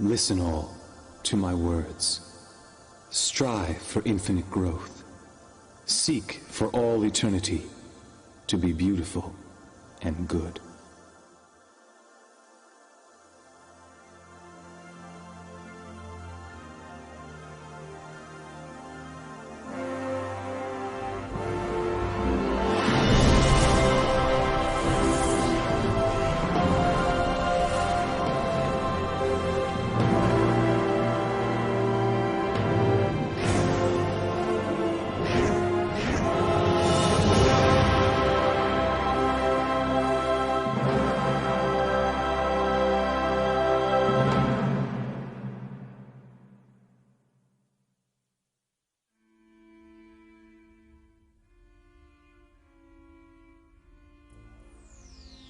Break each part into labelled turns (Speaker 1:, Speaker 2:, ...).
Speaker 1: Listen all to my words. Strive for infinite growth. Seek for all eternity to be beautiful and good.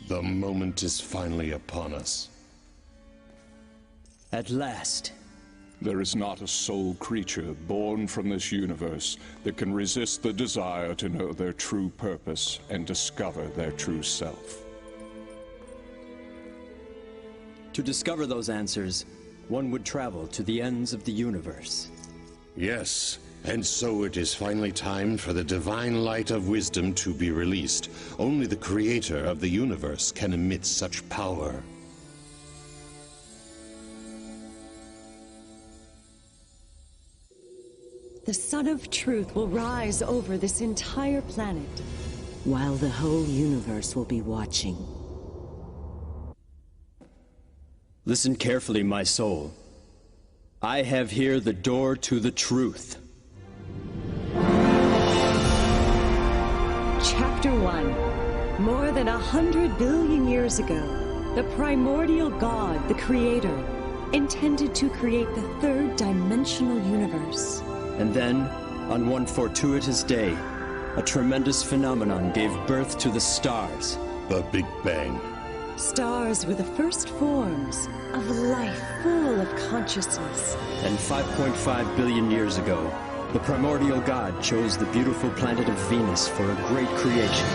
Speaker 2: The moment is finally upon us.
Speaker 3: At last.
Speaker 4: There is not a soul creature born from this universe that can resist the desire to know their true purpose and discover their true self.
Speaker 3: To discover those answers, one would travel to the ends of the universe.
Speaker 2: Yes, and so it is finally time for the divine light of wisdom to be released. Only the creator of the universe can emit such power.
Speaker 5: The Sun of Truth will rise over this entire planet, while the whole universe will be watching.
Speaker 3: Listen carefully, my soul. I have here the door to the truth.
Speaker 5: Chapter 1. More than 100 billion years ago, the primordial God, the Creator, intended to create the third-dimensional universe.
Speaker 3: And then, on one fortuitous day, a tremendous phenomenon gave birth to the stars.
Speaker 2: The Big Bang.
Speaker 5: Stars were the first forms of life full of consciousness.
Speaker 3: And 5.5 billion years ago, the primordial God chose the beautiful planet of Venus for a great creation.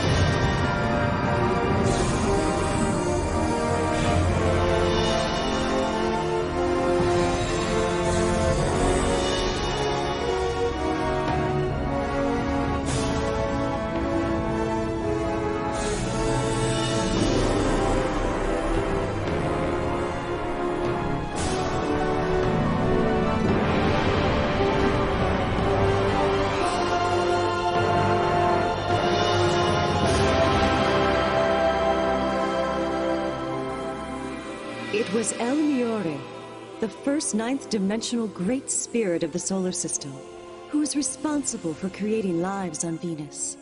Speaker 5: It was El Miore, the first ninth-dimensional great spirit of the solar system, who was responsible for creating lives on Venus.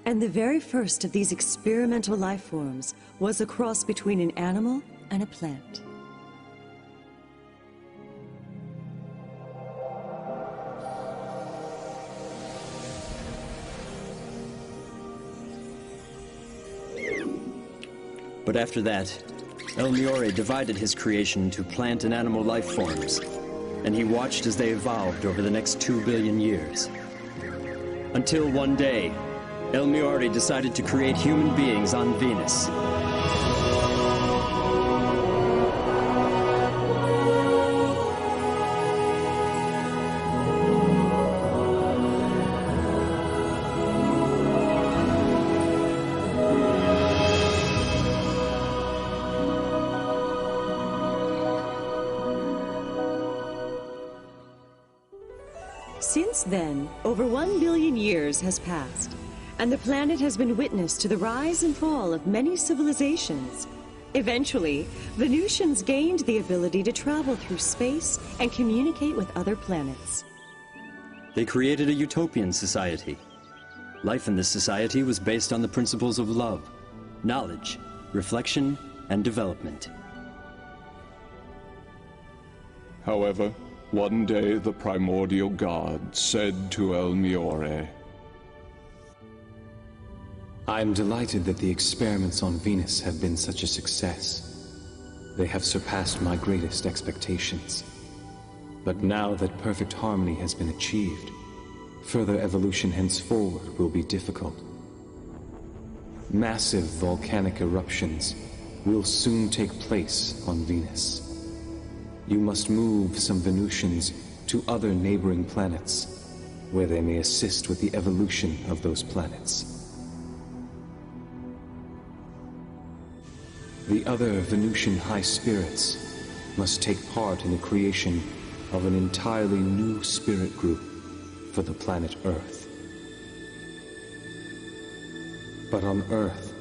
Speaker 5: And the very first of these experimental life forms was a cross between an animal and a plant.
Speaker 3: But after that, El Miore divided his creation into plant and animal life forms, and he watched as they evolved over the next 2 billion years. Until one day, El Miore decided to create human beings on Venus.
Speaker 5: Since then, over 1 billion years has passed, and the planet has been witness to the rise and fall of many civilizations. Eventually, Venusians gained the ability to travel through space and communicate with other planets.
Speaker 3: They created a utopian society. Life in this society was based on the principles of love, knowledge, reflection, and development.
Speaker 4: However, one day the primordial God said to El Miore,
Speaker 1: I am delighted that the experiments on Venus have been such a success. They have surpassed my greatest expectations. But now that perfect harmony has been achieved, further evolution henceforward will be difficult. Massive volcanic eruptions will soon take place on Venus. You must move some Venusians to other neighboring planets, where they may assist with the evolution of those planets. The other Venusian high spirits must take part in the creation of an entirely new spirit group for the planet Earth. But on Earth,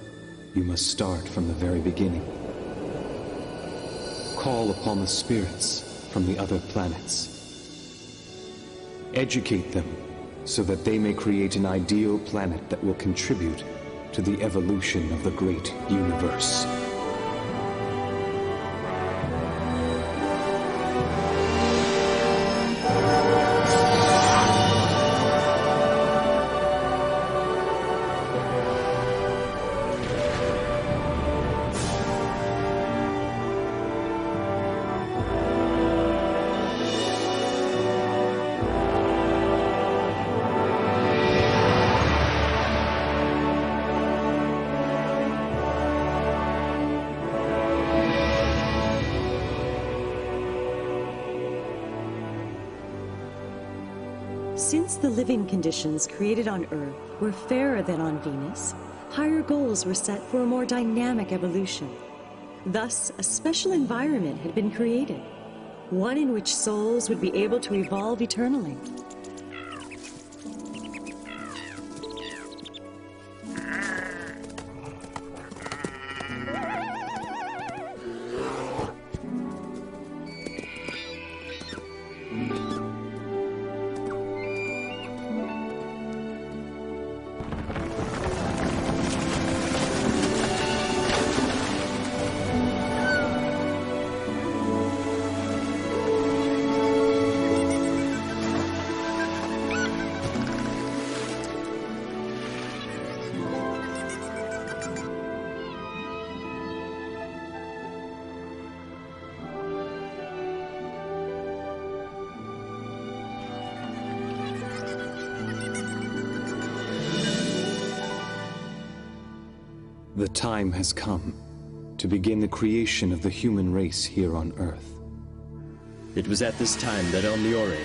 Speaker 1: you must start from the very beginning. Call upon the spirits from the other planets. Educate them so that they may create an ideal planet that will contribute to the evolution of the great universe.
Speaker 5: Since the living conditions created on Earth were fairer than on Venus, higher goals were set for a more dynamic evolution. Thus, a special environment had been created, one in which souls would be able to evolve eternally.
Speaker 1: The time has come to begin the creation of the human race here on Earth.
Speaker 3: It was at this time that El Niore,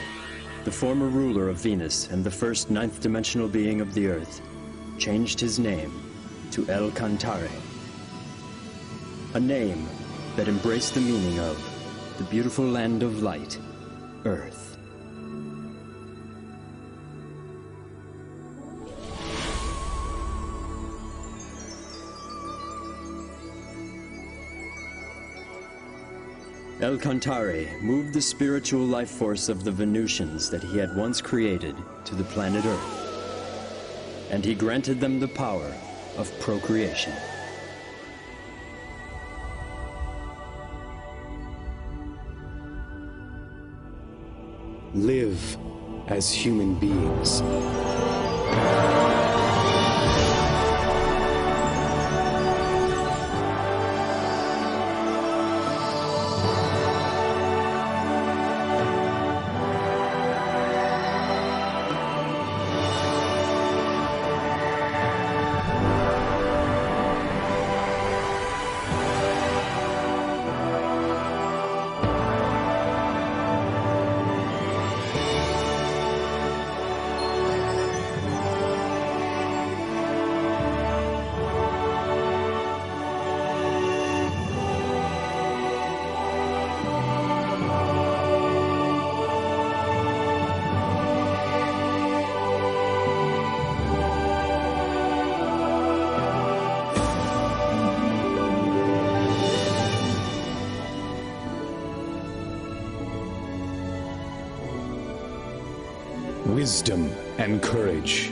Speaker 3: the former ruler of Venus and the first ninth-dimensional being of the Earth, changed his name to El Cantare. A name that embraced the meaning of the beautiful land of light, Earth. El Cantare moved the spiritual life force of the Venusians that he had once created to the planet Earth, and he granted them the power of procreation.
Speaker 1: Live as human beings. Wisdom and courage.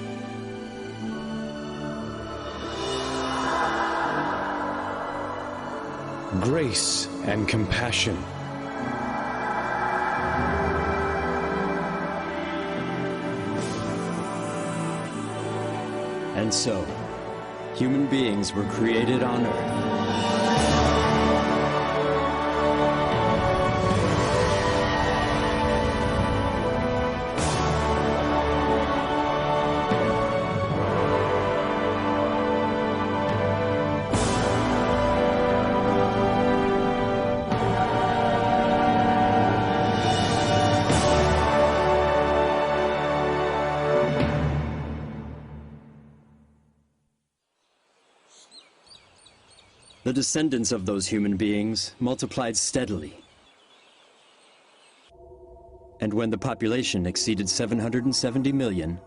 Speaker 1: Grace and compassion.
Speaker 3: And so, human beings were created on Earth. The descendants of those human beings multiplied steadily. And when the population exceeded 770 million,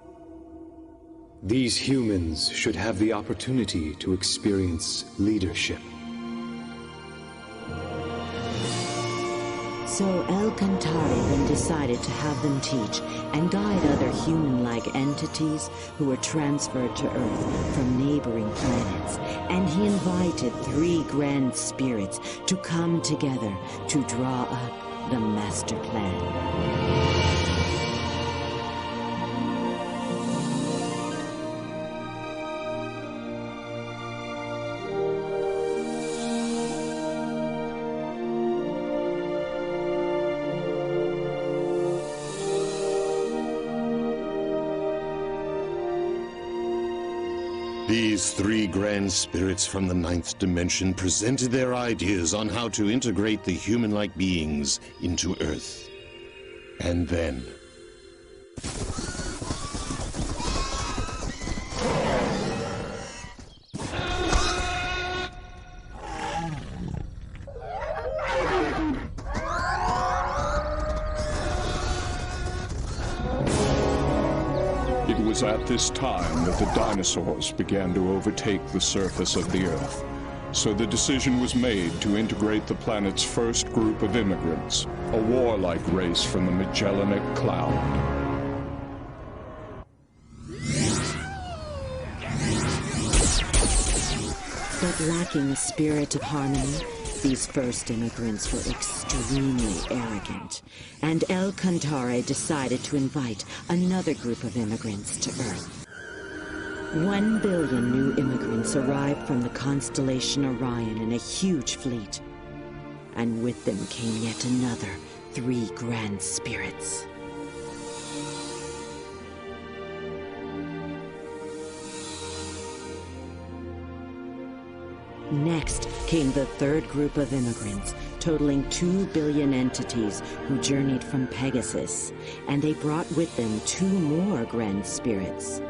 Speaker 1: these humans should have the opportunity to experience leadership.
Speaker 6: So El-Kantari then decided to have them teach and guide other human-like entities who were transferred to Earth from neighboring planets. And he invited 3 grand spirits to come together to draw up the master plan.
Speaker 2: These 3 grand spirits from the 9th dimension presented their ideas on how to integrate the human-like beings into Earth. And then...
Speaker 4: It was at this time that the dinosaurs began to overtake the surface of the Earth. So the decision was made to integrate the planet's first group of immigrants, a warlike race from the Magellanic Cloud.
Speaker 6: But lacking a spirit of harmony, these first immigrants were extremely arrogant, and El-Kantari decided to invite another group of immigrants to Earth. 1 billion new immigrants arrived from the constellation Orion in a huge fleet, and with them came yet another 3 grand spirits. Next came the 3rd group of immigrants, totaling 2 billion entities who journeyed from Pegasus, and they brought with them 2 more grand spirits.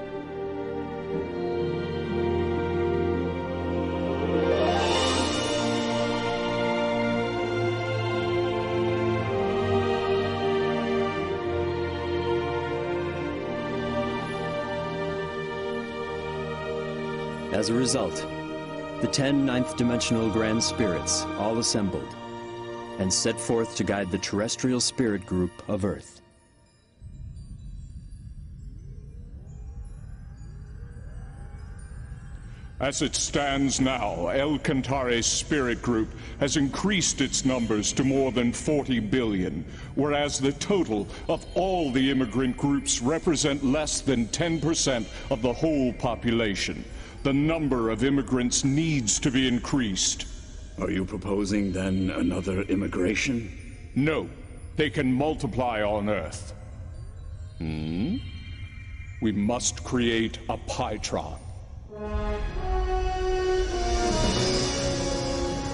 Speaker 3: as a result, the 10 ninth-dimensional Grand Spirits all assembled and set forth to guide the terrestrial spirit group of Earth.
Speaker 4: As it stands now, El-Kantari's spirit group has increased its numbers to more than 40 billion, whereas the total of all the immigrant groups represent less than 10% of the whole population. The number of immigrants needs to be increased.
Speaker 7: Are you proposing, then, another immigration?
Speaker 4: No, they can multiply on Earth. We must create a Pytron.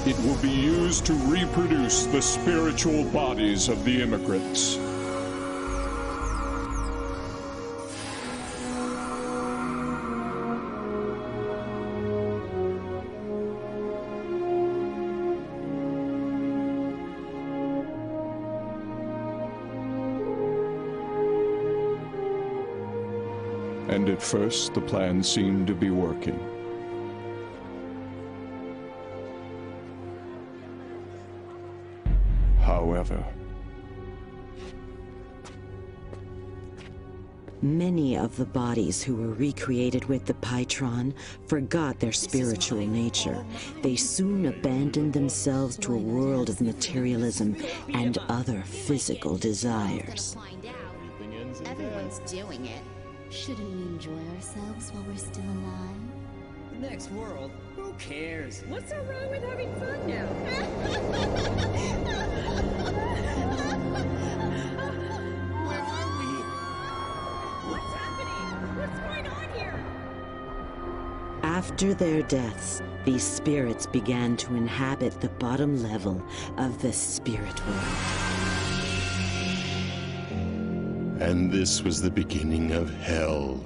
Speaker 4: It will be used to reproduce the spiritual bodies of the immigrants. And at first, the plan seemed to be working. However,
Speaker 6: many of the bodies who were recreated with the Pytron forgot their spiritual nature. They soon abandoned themselves to a world of materialism and other physical desires.
Speaker 8: Everyone's doing it. Shouldn't we enjoy ourselves while we're still alive?
Speaker 9: The next world? Who cares?
Speaker 5: What's so wrong with having fun now?
Speaker 9: Where are we?
Speaker 5: What's happening? What's going on here?
Speaker 6: After their deaths, these spirits began to inhabit the bottom level of the spirit world.
Speaker 2: And this was the beginning of hell.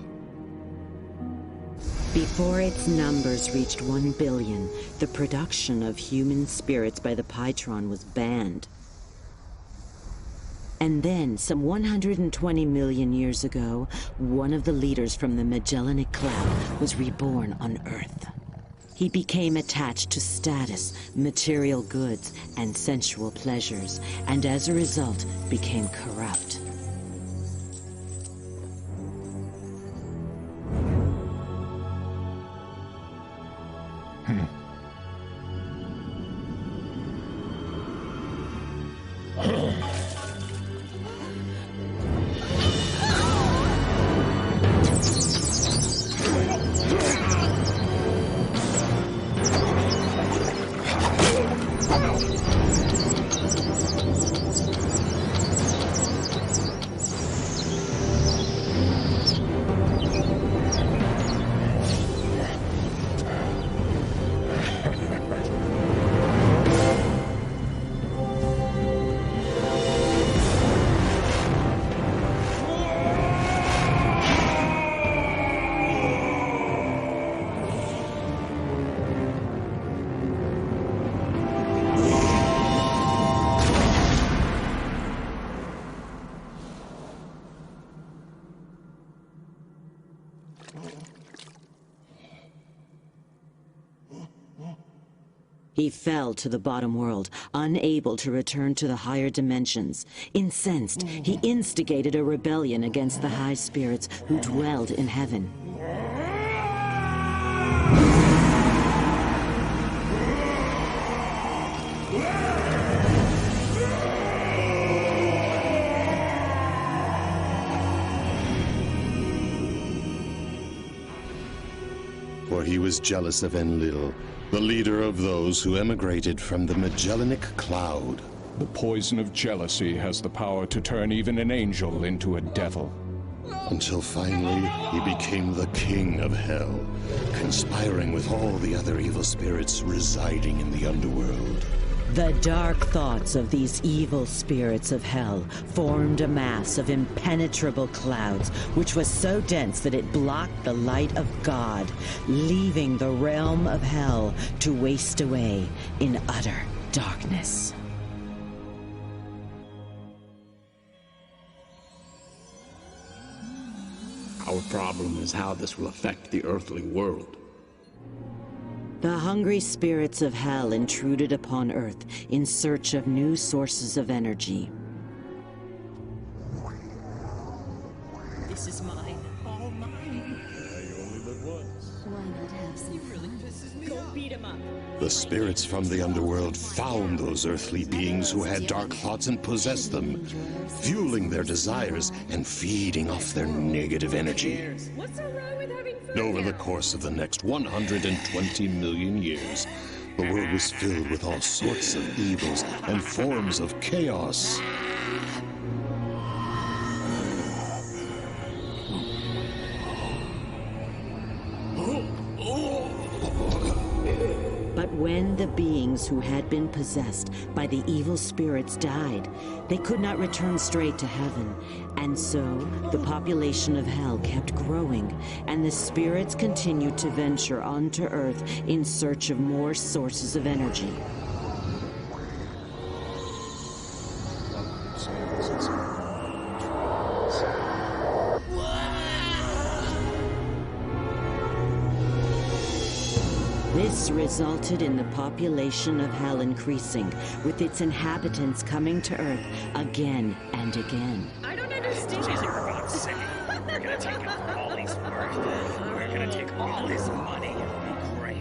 Speaker 6: Before its numbers reached 1 billion, the production of human spirits by the Pytron was banned. And then, some 120 million years ago, one of the leaders from the Magellanic Cloud was reborn on Earth. He became attached to status, material goods, and sensual pleasures, and as a result, became corrupt. He fell to the bottom world, unable to return to the higher dimensions. Incensed, he instigated a rebellion against the high spirits who dwelled in heaven.
Speaker 2: For he was jealous of Enlil, the leader of those who emigrated from the Magellanic Cloud.
Speaker 4: The poison of jealousy has the power to turn even an angel into a devil.
Speaker 2: Until finally, he became the king of hell, conspiring with all the other evil spirits residing in the underworld.
Speaker 6: The dark thoughts of these evil spirits of hell formed a mass of impenetrable clouds, which was so dense that it blocked the light of God, leaving the realm of hell to waste away in utter darkness.
Speaker 7: Our problem is how this will affect the earthly world.
Speaker 6: The hungry spirits of hell intruded upon Earth in search of new sources of energy.
Speaker 9: This is mine. All mine.
Speaker 4: You only live once.
Speaker 8: Why not have some?
Speaker 9: He really pisses me off. Go beat him up.
Speaker 2: The spirits from the underworld found those earthly beings who had dark thoughts and possessed them, fueling their desires and feeding off their negative energy.
Speaker 9: What's so wrong with having fun?
Speaker 2: Over the course of the next 120 million years, the world was filled with all sorts of evils and forms of chaos.
Speaker 6: But when the beings who had been possessed by the evil spirits died, they could not return straight to heaven. And so, the population of hell kept growing, and the spirits continued to venture onto Earth in search of more sources of energy. This resulted in the population of hell increasing, with its inhabitants coming to Earth again and again.
Speaker 9: I don't understand.
Speaker 10: Jesus, for God's sake. We're gonna take all his work. We're gonna take all his money. It'll be great.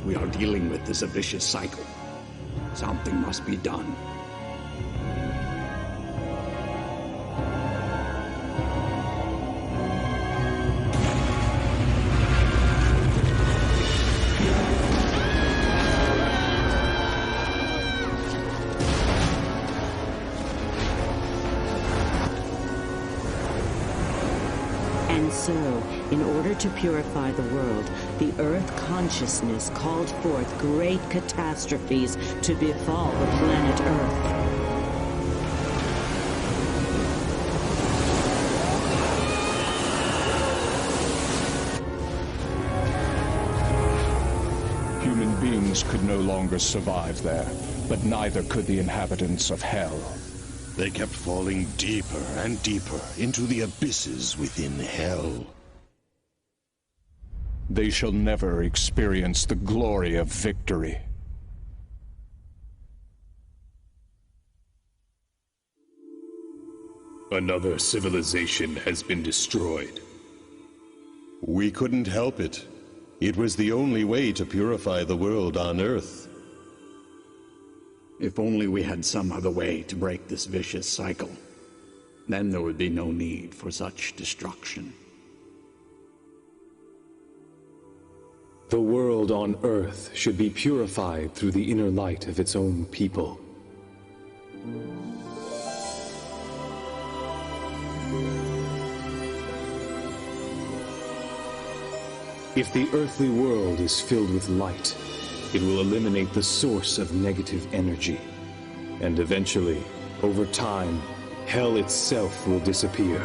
Speaker 7: We are dealing with this a vicious cycle. Something must be done.
Speaker 6: So, in order to purify the world, the Earth consciousness called forth great catastrophes to befall the planet Earth.
Speaker 4: Human beings could no longer survive there, but neither could the inhabitants of Hell.
Speaker 2: They kept falling deeper and deeper into the abysses within Hell.
Speaker 4: They shall never experience the glory of victory.
Speaker 11: Another civilization has been destroyed.
Speaker 2: We couldn't help it. It was the only way to purify the world on Earth.
Speaker 7: If only we had some other way to break this vicious cycle. Then there would be no need for such destruction.
Speaker 1: The world on Earth should be purified through the inner light of its own people. If the earthly world is filled with light, it will eliminate the source of negative energy. And eventually, over time, Hell itself will disappear.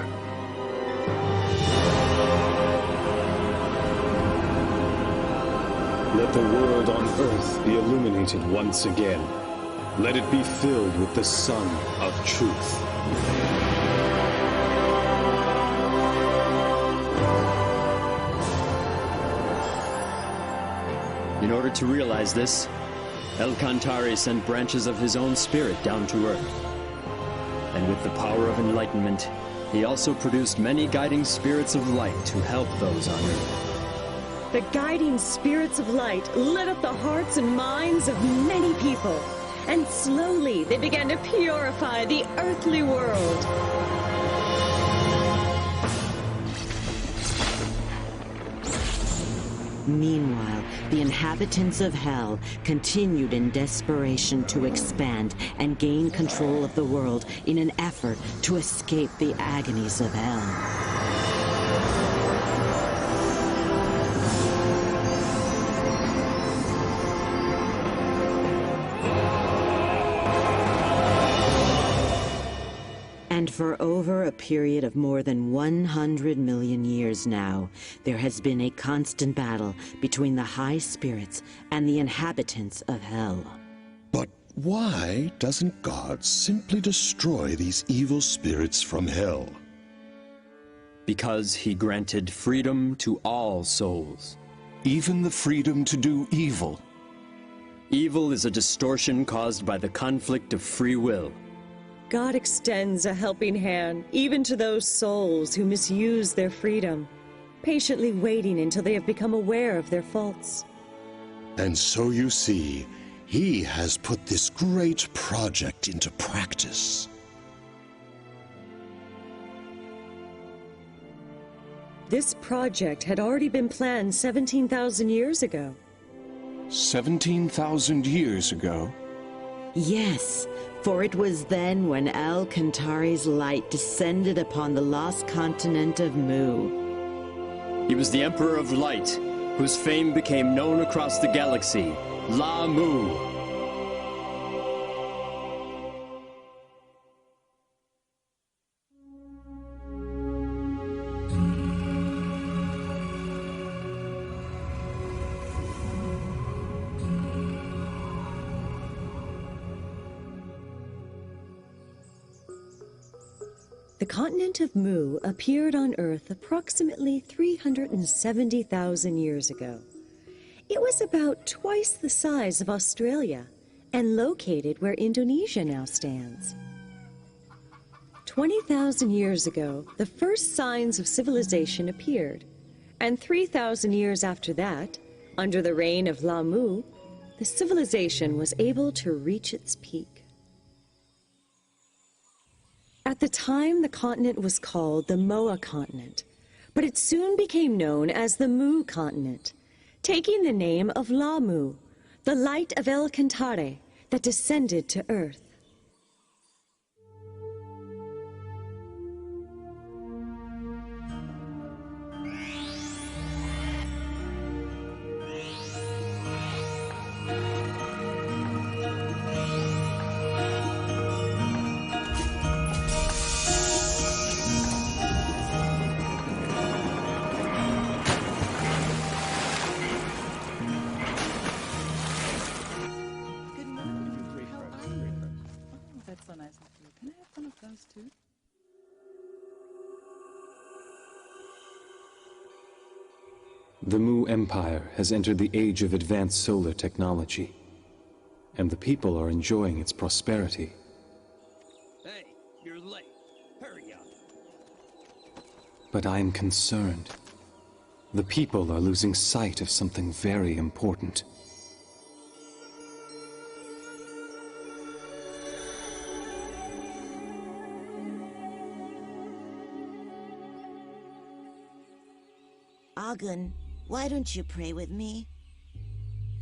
Speaker 1: Let the world on Earth be illuminated once again. Let it be filled with the sun of truth.
Speaker 3: In order to realize this, El-Kantari sent branches of his own spirit down to Earth. And with the power of enlightenment, he also produced many guiding spirits of light to help those on Earth.
Speaker 5: The guiding spirits of light lit up the hearts and minds of many people, and slowly they began to purify the earthly world.
Speaker 6: Meanwhile, the inhabitants of Hell continued in desperation to expand and gain control of the world in an effort to escape the agonies of Hell. And for over a period of more than 100 million years now, there has been a constant battle between the high spirits and the inhabitants of Hell.
Speaker 2: But why doesn't God simply destroy these evil spirits from Hell?
Speaker 3: Because he granted freedom to all souls.
Speaker 4: Even the freedom to do evil.
Speaker 3: Evil is a distortion caused by the conflict of free will.
Speaker 5: God extends a helping hand even to those souls who misuse their freedom, patiently waiting until they have become aware of their faults.
Speaker 2: And so you see, he has put this great project into practice.
Speaker 5: This project had already been planned 17,000 years ago.
Speaker 4: 17,000 years ago?
Speaker 6: Yes, for it was then when El-Kantari's light descended upon the lost continent of Mu.
Speaker 3: He was the Emperor of Light, whose fame became known across the galaxy, La Mu.
Speaker 5: The continent of Mu appeared on Earth approximately 370,000 years ago. It was about twice the size of Australia and located where Indonesia now stands. 20,000 years ago, the first signs of civilization appeared, and 3,000 years after that, Under the reign of La Mu, the civilization was able to reach its peak. At the time, the continent was called the Moa continent, but it soon became known as the Mu continent, taking the name of La Mu, the light of El Cantare that descended to Earth.
Speaker 1: The Mu Empire has entered the age of advanced solar technology, and the people are enjoying its prosperity.
Speaker 3: Hey, you're late. Hurry up.
Speaker 1: But I am concerned. The people are losing sight of something very important.
Speaker 12: Agun, why don't you pray with me?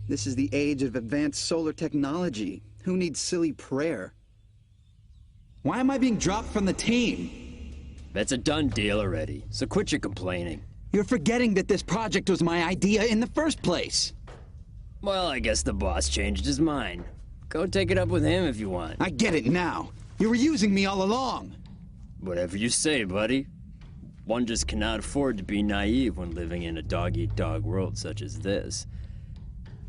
Speaker 13: This is the age of advanced solar technology. Who needs silly prayer?
Speaker 14: Why am I being dropped from the team?
Speaker 3: That's a done deal already, so quit your complaining.
Speaker 14: You're forgetting that this project was my idea in the first place.
Speaker 3: Well, I guess the boss changed his mind. Go take it up with him if you want.
Speaker 14: I get it now. You were using me all along.
Speaker 3: Whatever you say, buddy. One just cannot afford to be naive when living in a dog-eat-dog world such as this.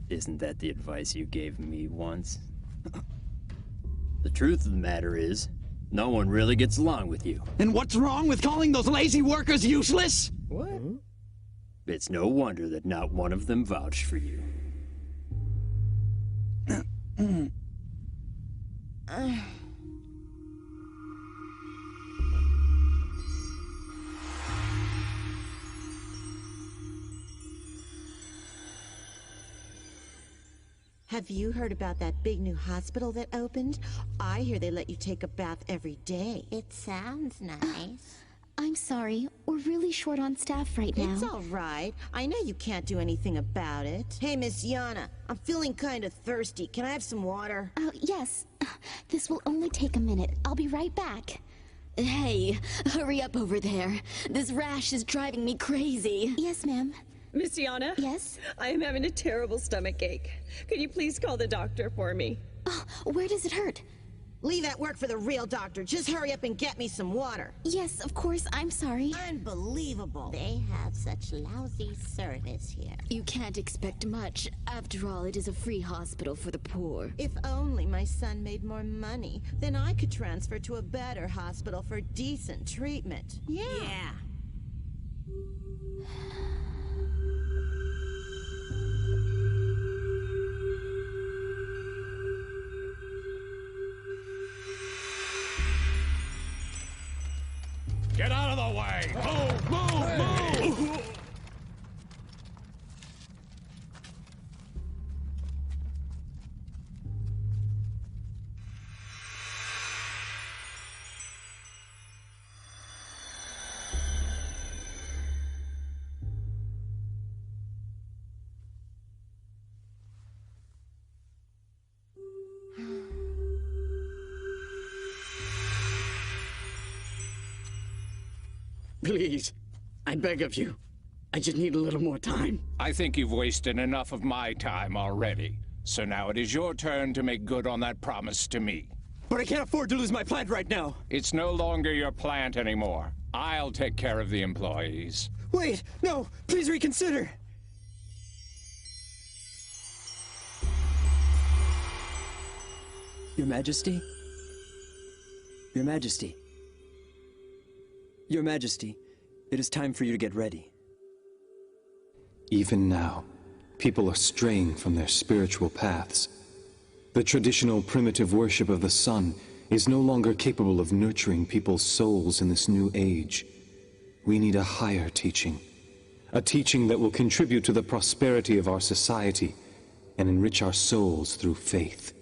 Speaker 3: Isn't that the advice you gave me once? The truth of the matter is, no one really gets along with you.
Speaker 14: And what's wrong with calling those lazy workers useless?
Speaker 3: What? It's no wonder that not one of them vouched for you.
Speaker 12: Have you heard about that big new hospital that opened? I hear they let you take a bath every day.
Speaker 8: It sounds nice. I'm sorry, we're really short on staff right now.
Speaker 12: It's all right. I know you can't do anything about it. Hey, Miss Yana, I'm feeling kind of thirsty. Can I have some water?
Speaker 8: Oh, yes. This will only take a minute. I'll be right back. Hey, hurry up over there. This rash is driving me crazy. Yes, ma'am.
Speaker 5: Miss Yana?
Speaker 8: Yes?
Speaker 5: I am having a terrible stomach ache. Could you please call the doctor for me?
Speaker 8: Oh, where does it hurt?
Speaker 12: Leave that work for the real doctor. Just hurry up and get me some water.
Speaker 8: Yes, of course. I'm sorry.
Speaker 12: Unbelievable.
Speaker 8: They have such lousy service here. You can't expect much. After all, it is a free hospital for the poor.
Speaker 12: If only my son made more money, then I could transfer to a better hospital for decent treatment. Yeah.
Speaker 10: Get out of the way! Move! Move! Move!
Speaker 7: Please, I beg of you. I just need a little more time.
Speaker 4: I think you've wasted enough of my time already. So now it is your turn to make good on that promise to me.
Speaker 14: But I can't afford to lose my plant right now.
Speaker 4: It's no longer your plant anymore. I'll take care of the employees.
Speaker 14: Wait, no, please reconsider.
Speaker 3: Your Majesty? Your Majesty. Your Majesty, it is time for you to get ready.
Speaker 1: Even now, people are straying from their spiritual paths. The traditional primitive worship of the sun is no longer capable of nurturing people's souls in this new age. We need a higher teaching, a teaching that will contribute to the prosperity of our society and enrich our souls through faith.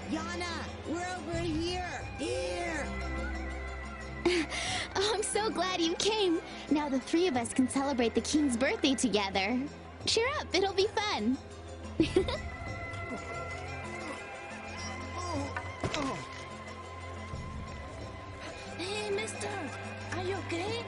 Speaker 12: Yana, we're over here! Here!
Speaker 8: Oh, I'm so glad you came. Now the three of us can celebrate the king's birthday together. Cheer up, it'll be fun.
Speaker 9: Hey, mister! Are you okay?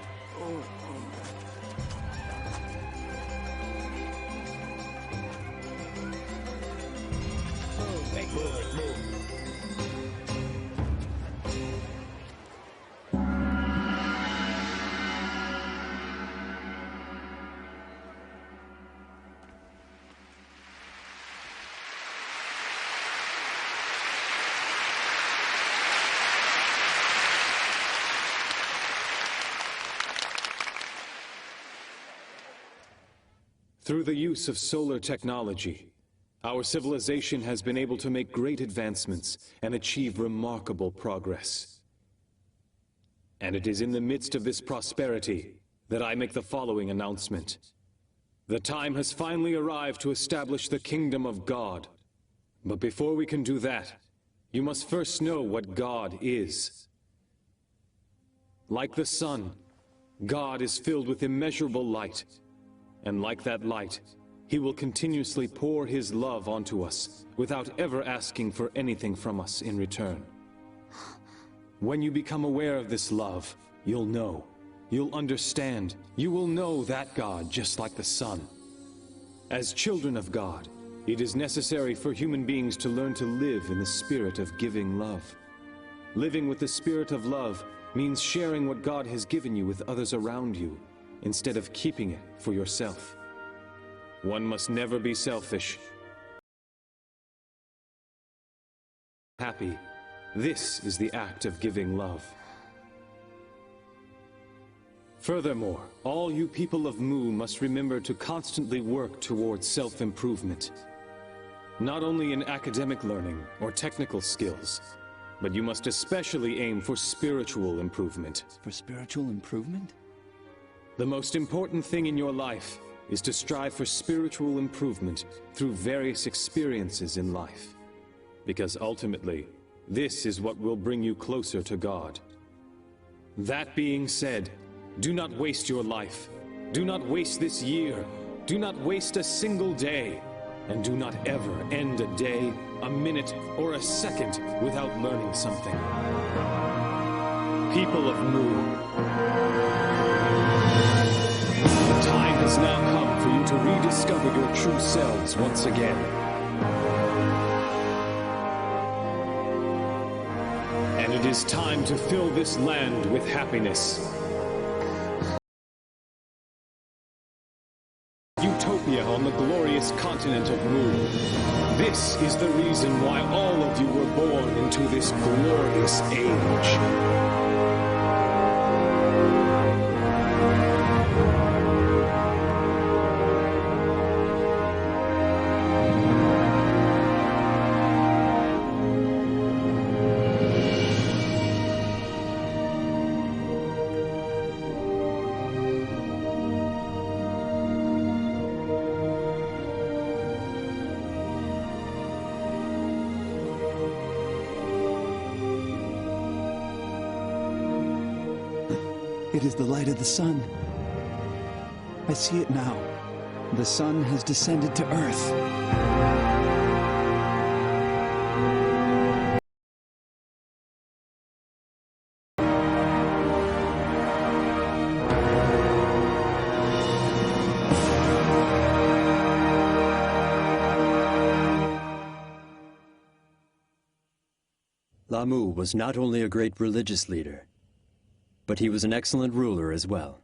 Speaker 1: Through the use of solar technology, our civilization has been able to make great advancements and achieve remarkable progress. And it is in the midst of this prosperity that I make the following announcement. The time has finally arrived to establish the kingdom of God. But before we can do that, you must first know what God is. Like the sun, God is filled with immeasurable light. And like that light, He will continuously pour His love onto us without ever asking for anything from us in return. When you become aware of this love, you'll know, you'll understand, you will know that God just like the sun. As children of God, it is necessary for human beings to learn to live in the spirit of giving love. Living with the spirit of love means sharing what God has given you with others around you, instead of keeping it for yourself. One must never be selfish. Happy. This is the act of giving love. Furthermore, all you people of Mu must remember to constantly work towards self-improvement. Not only in academic learning or technical skills, but you must especially aim for spiritual improvement.
Speaker 14: For spiritual improvement?
Speaker 1: The most important thing in your life is to strive for spiritual improvement through various experiences in life. Because ultimately, this is what will bring you closer to God. That being said, do not waste your life. Do not waste this year. Do not waste a single day. And do not ever end a day, a minute, or a second without learning something. People of Mu, the time has now come for you to rediscover your true selves once again. And it is time to fill this land with happiness. Utopia on the glorious continent of Mu. This is the reason why all of you were born into this glorious age.
Speaker 14: It is the light of the sun. I see it now. The sun has descended to Earth.
Speaker 3: Lahmu was not only a great religious leader, but he was an excellent ruler as well.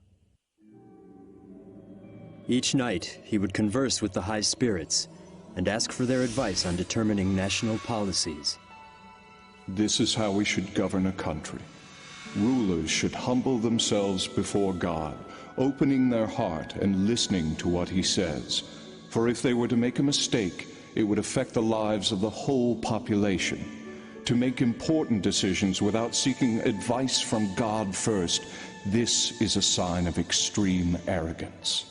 Speaker 3: Each night, he would converse with the High Spirits and ask for their advice on determining national policies.
Speaker 4: This is how we should govern a country. Rulers should humble themselves before God, opening their heart and listening to what he says. For if they were to make a mistake, it would affect the lives of the whole population. To make important decisions without seeking advice from God first, this is a sign of extreme arrogance.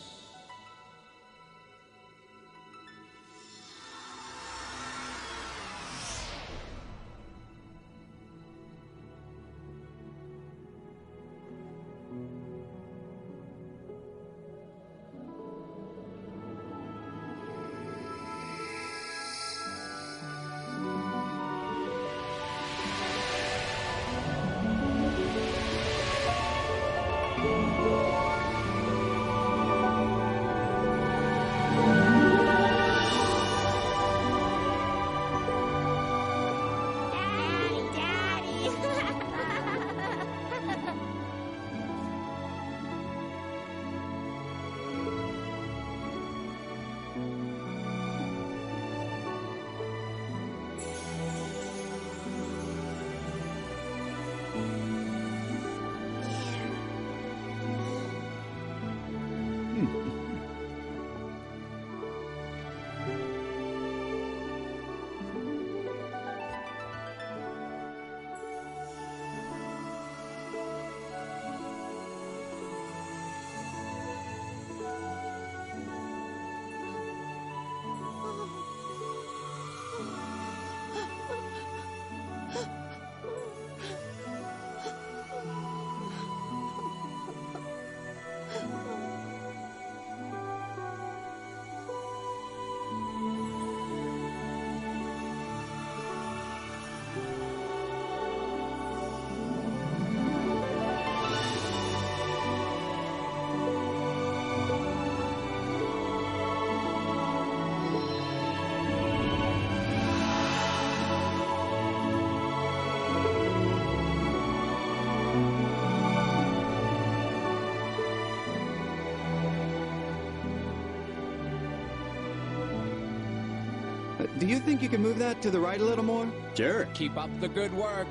Speaker 13: Do you think you can move that to the right a little more?
Speaker 3: Sure.
Speaker 15: Keep up the good work.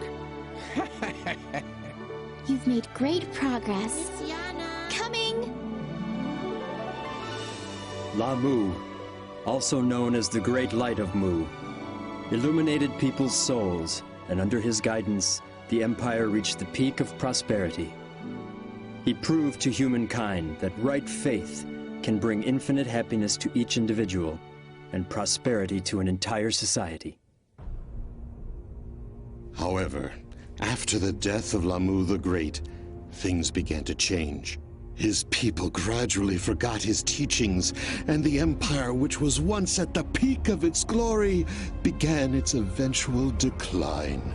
Speaker 8: You've made great progress. Coming!
Speaker 3: La Mu, also known as the Great Light of Mu, illuminated people's souls, and under his guidance, the Empire reached the peak of prosperity. He proved to humankind that right faith can bring infinite happiness to each individual, and prosperity to an entire society.
Speaker 2: However, after the death of La Mu the Great, things began to change. His people gradually forgot his teachings, and the Empire, which was once at the peak of its glory, began its eventual decline.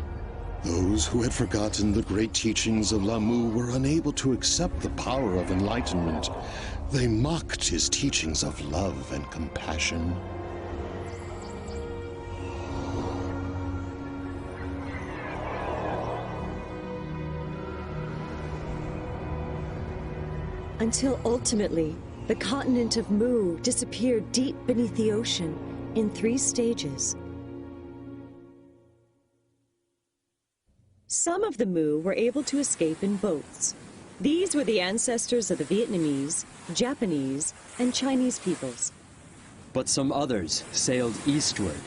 Speaker 2: Those who had forgotten the great teachings of La Mu were unable to accept the power of enlightenment. They mocked his teachings of love and compassion.
Speaker 5: Until ultimately, the continent of Mu disappeared deep beneath the ocean in 3 stages. Some of the Mu were able to escape in boats. These were the ancestors of the Vietnamese, Japanese, and Chinese peoples.
Speaker 3: But some others sailed eastward.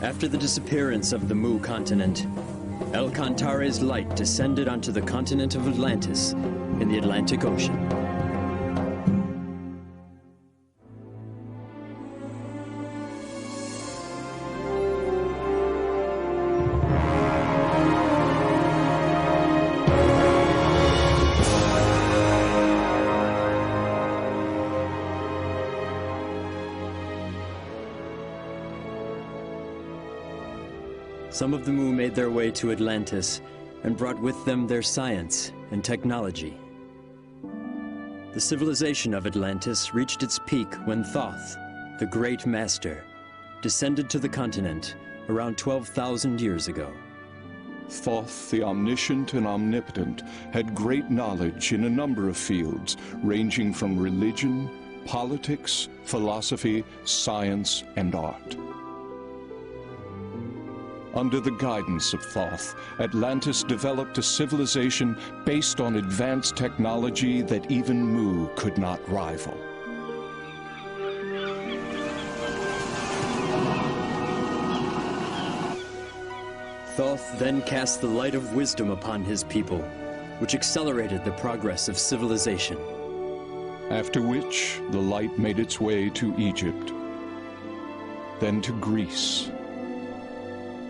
Speaker 3: After the disappearance of the Mu continent, El-Kantare's light descended onto the continent of Atlantis in the Atlantic Ocean. Some of the Mu made their way to Atlantis and brought with them their science and technology. The civilization of Atlantis reached its peak when Thoth, the Great Master, descended to the continent around 12,000 years ago.
Speaker 4: Thoth, the omniscient and omnipotent, had great knowledge in a number of fields, ranging from religion, politics, philosophy, science, and art. Under the guidance of Thoth, Atlantis developed a civilization based on advanced technology that even Mu could not rival.
Speaker 3: Thoth then cast the light of wisdom upon his people, which accelerated the progress of civilization.
Speaker 4: After which, the light made its way to Egypt, then to Greece,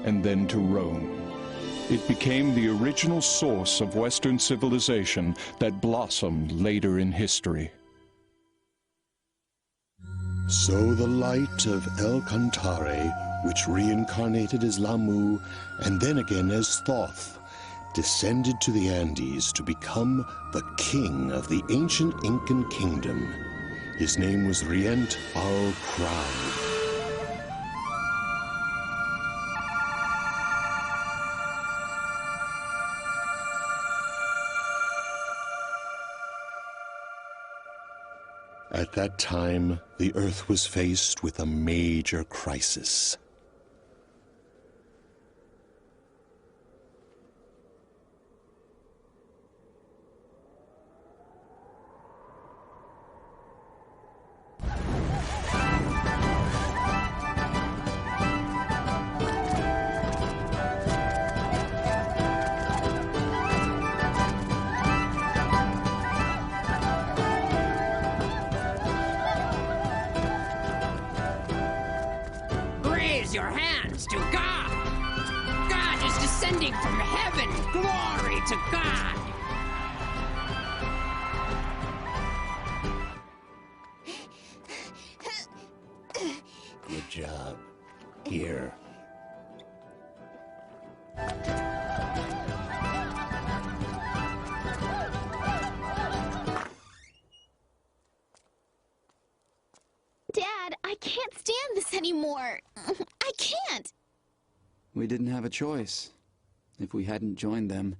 Speaker 4: and then to Rome. It became the original source of Western civilization that blossomed later in history.
Speaker 2: So the light of El Cantare, which reincarnated as Lahmu and then again as Thoth, descended to the Andes to become the king of the ancient Incan kingdom. His name was Rient al-Crowd. At that time, the Earth was faced with a major crisis.
Speaker 10: Raise your hands to God! God is descending from heaven! Glory to God!
Speaker 2: Good job. Here.
Speaker 8: Dad, I can't stand this anymore. I can't.
Speaker 14: We didn't have a choice. If we hadn't joined them,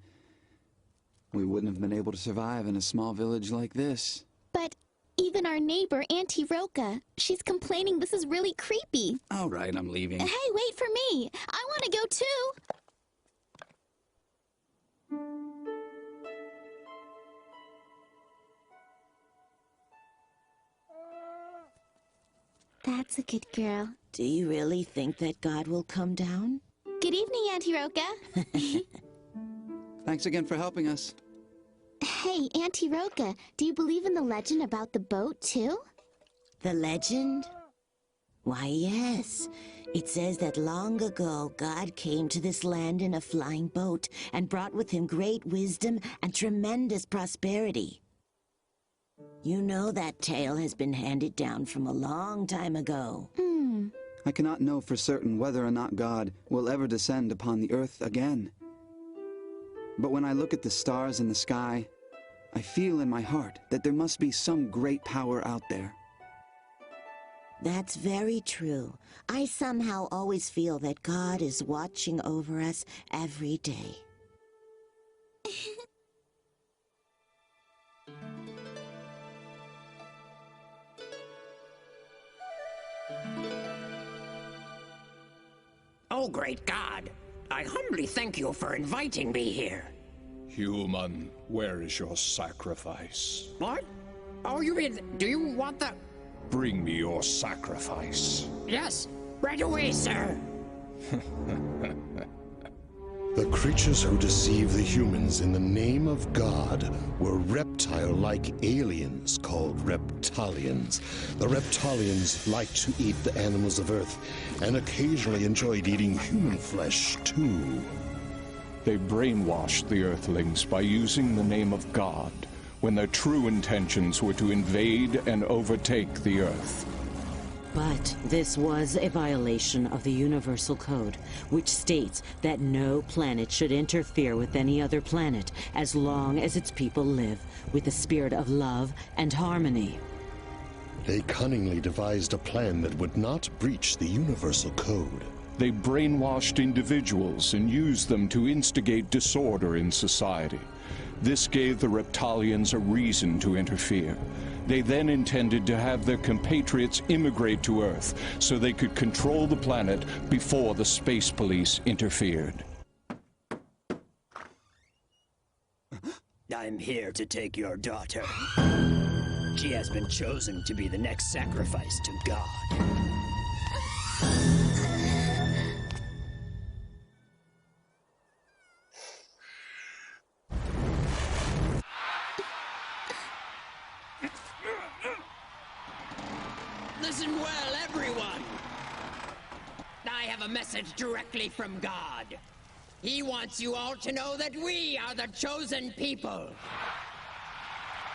Speaker 14: we wouldn't have been able to survive in a small village like this.
Speaker 8: But even our neighbor, Auntie Roka, she's complaining this is really creepy.
Speaker 14: All right, I'm leaving.
Speaker 8: Hey, wait for me. I want to go too. That's a good girl.
Speaker 12: Do you really think that God will come down?
Speaker 8: Good evening, Auntie Roka.
Speaker 14: Thanks again for helping us.
Speaker 8: Hey, Auntie Roka, do you believe in the legend about the boat, too?
Speaker 12: The legend? Why, yes. It says that long ago, God came to this land in a flying boat and brought with him great wisdom and tremendous prosperity. You know that tale has been handed down from a long time ago.
Speaker 14: I cannot know for certain whether or not God will ever descend upon the earth again. But when I look at the stars in the sky, I feel in my heart that there must be some great power out there.
Speaker 12: That's very true. I somehow always feel that God is watching over us every day.
Speaker 10: Oh, great God! I humbly thank you for inviting me here.
Speaker 4: Human, where is your sacrifice?
Speaker 10: What? Oh, you mean, do you want the...
Speaker 4: Bring me your sacrifice.
Speaker 10: Yes, right away, sir.
Speaker 2: The creatures who deceived the humans in the name of God were reptile-like aliens called reptilians. The reptilians liked to eat the animals of Earth and occasionally enjoyed eating human flesh, too.
Speaker 4: They brainwashed the Earthlings by using the name of God, when their true intentions were to invade and overtake the Earth.
Speaker 6: But this was a violation of the Universal Code, which states that no planet should interfere with any other planet as long as its people live with a spirit of love and harmony.
Speaker 2: They cunningly devised a plan that would not breach the universal code.
Speaker 4: They brainwashed individuals and used them to instigate disorder in society. This gave the Reptalians a reason to interfere. They then intended to have their compatriots immigrate to Earth so they could control the planet before the space police interfered.
Speaker 3: I'm here to take your daughter. She has been chosen to be the next sacrifice to God.
Speaker 15: Listen well, everyone. I have a message directly from God. He wants you all to know that we are the chosen people.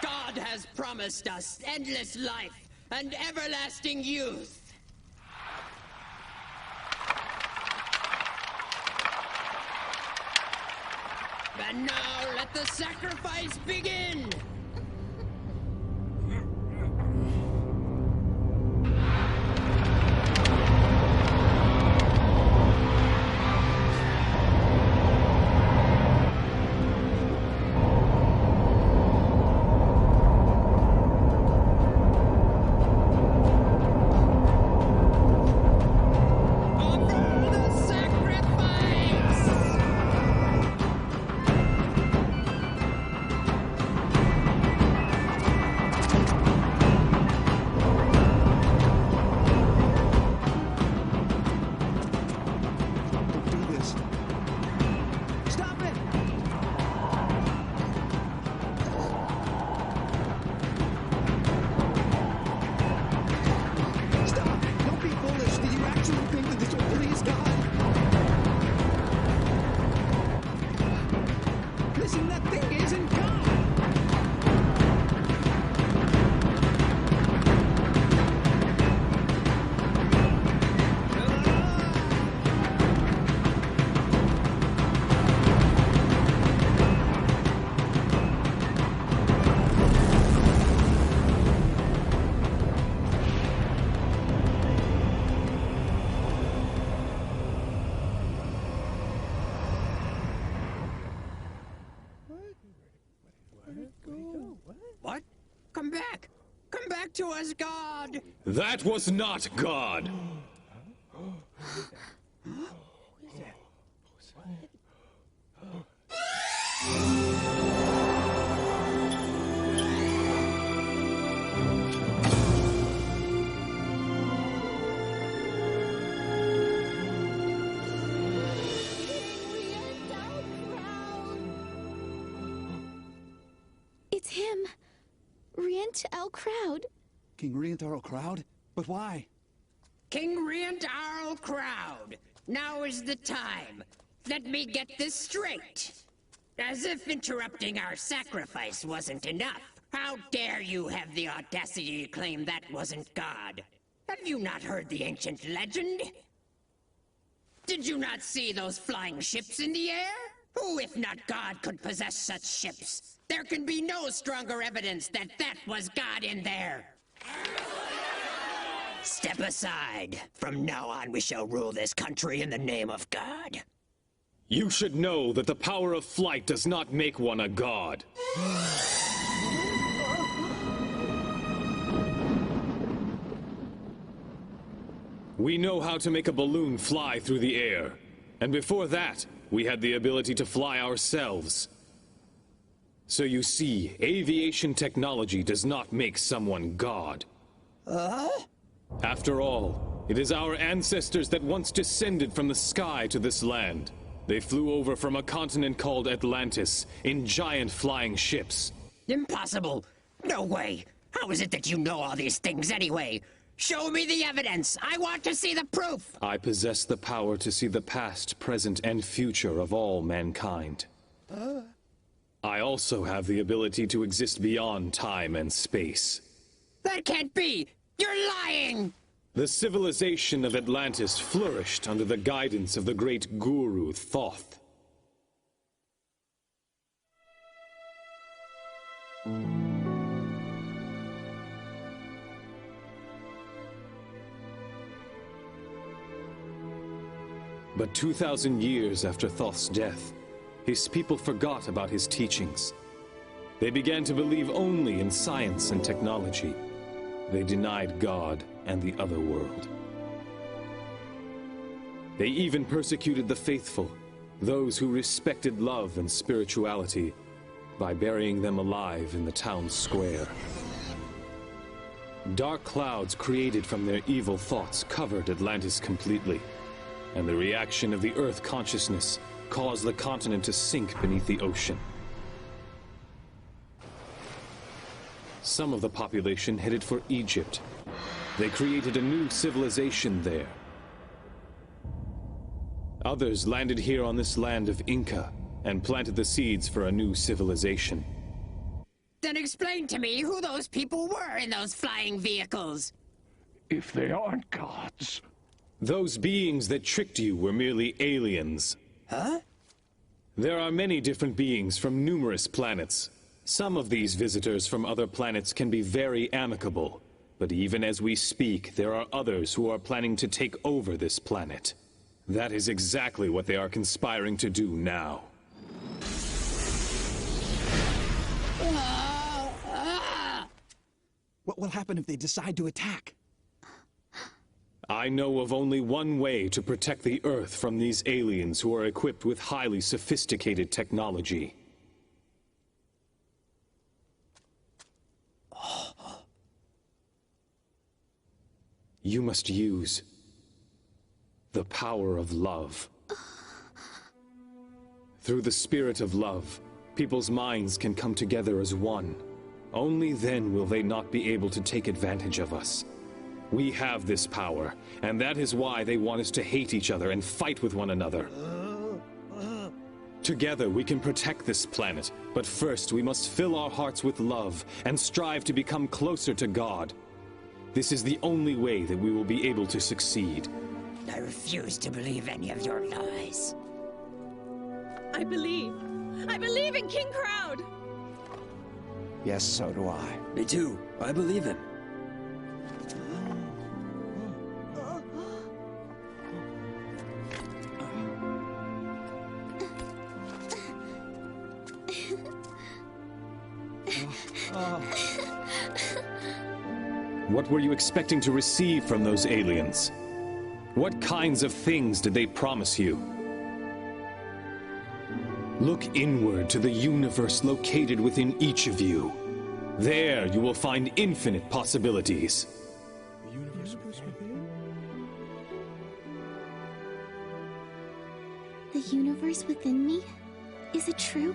Speaker 15: God has promised us endless life and everlasting youth. And now let the sacrifice begin! What? Come back! Come back to us, God!
Speaker 11: That was not God!
Speaker 8: It's him. Rient-El Crowd.
Speaker 14: King Rient-El Crowd? But why?
Speaker 15: King Rient-El Crowd, now is the time. Let me get this straight. As if interrupting our sacrifice wasn't enough. How dare you have the audacity to claim that wasn't God? Have you not heard the ancient legend? Did you not see those flying ships in the air? Who, if not God, could possess such ships? There can be no stronger evidence that that was God in there. Step aside. From now on, we shall rule this country in the name of God.
Speaker 11: You should know that the power of flight does not make one a god. We know how to make a balloon fly through the air. And before that, we had the ability to fly ourselves. So you see, aviation technology does not make someone God. After all, it is our ancestors that once descended from the sky to this land. They flew over from a continent called Atlantis in giant flying ships.
Speaker 15: Impossible! No way! How is it that you know all these things anyway? Show me the evidence! I want to see the proof!
Speaker 11: I possess the power to see the past, present, and future of all mankind. I also have the ability to exist beyond time and space.
Speaker 15: That can't be! You're lying!
Speaker 11: The civilization of Atlantis flourished under the guidance of the great guru Thoth. But 2,000 years after Thoth's death, his people forgot about his teachings. They began to believe only in science and technology. They denied God and the other world. They even persecuted the faithful, those who respected love and spirituality, by burying them alive in the town square. Dark clouds created from their evil thoughts covered Atlantis completely, and the reaction of the Earth consciousness caused the continent to sink beneath the ocean. Some of the population headed for Egypt. They created a new civilization there. Others landed here on this land of Inca and planted the seeds for a new civilization.
Speaker 15: Then explain to me who those people were in those flying vehicles.
Speaker 4: If they aren't gods.
Speaker 11: Those beings that tricked you were merely aliens.
Speaker 15: Huh?
Speaker 11: There are many different beings from numerous planets. Some of these visitors from other planets can be very amicable, but even as we speak, there are others who are planning to take over this planet. That is exactly what they are conspiring to do now.
Speaker 16: What will happen if they decide to attack?
Speaker 11: I know of only one way to protect the Earth from these aliens who are equipped with highly sophisticated technology. You must use the power of love. Through the spirit of love, people's minds can come together as one. Only then will they not be able to take advantage of us. We have this power, and that is why they want us to hate each other and fight with one another. Together we can protect this planet, but first we must fill our hearts with love and strive to become closer to God. This is the only way that we will be able to succeed.
Speaker 15: I refuse to believe any of your lies.
Speaker 5: I believe in King Crowd!
Speaker 16: Yes, so do I.
Speaker 3: Me too. I believe him.
Speaker 11: What were you expecting to receive from those aliens? What kinds of things did they promise you? Look inward to the universe located within each of you. There you will find infinite possibilities.
Speaker 8: The universe within me? Is it true?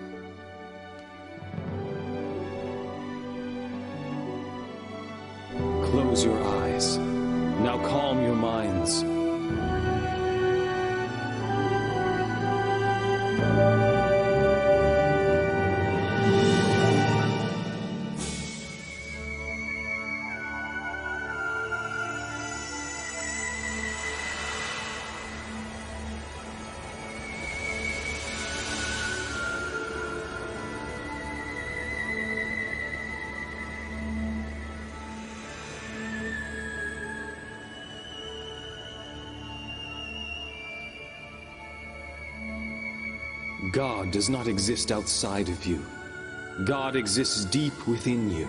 Speaker 11: Close your eyes. Now calm your minds. God does not exist outside of you. God exists deep within you.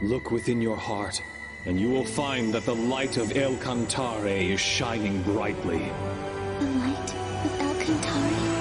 Speaker 11: Look within your heart, and you will find that the light of El Cantare is shining brightly.
Speaker 8: The light of El Cantare?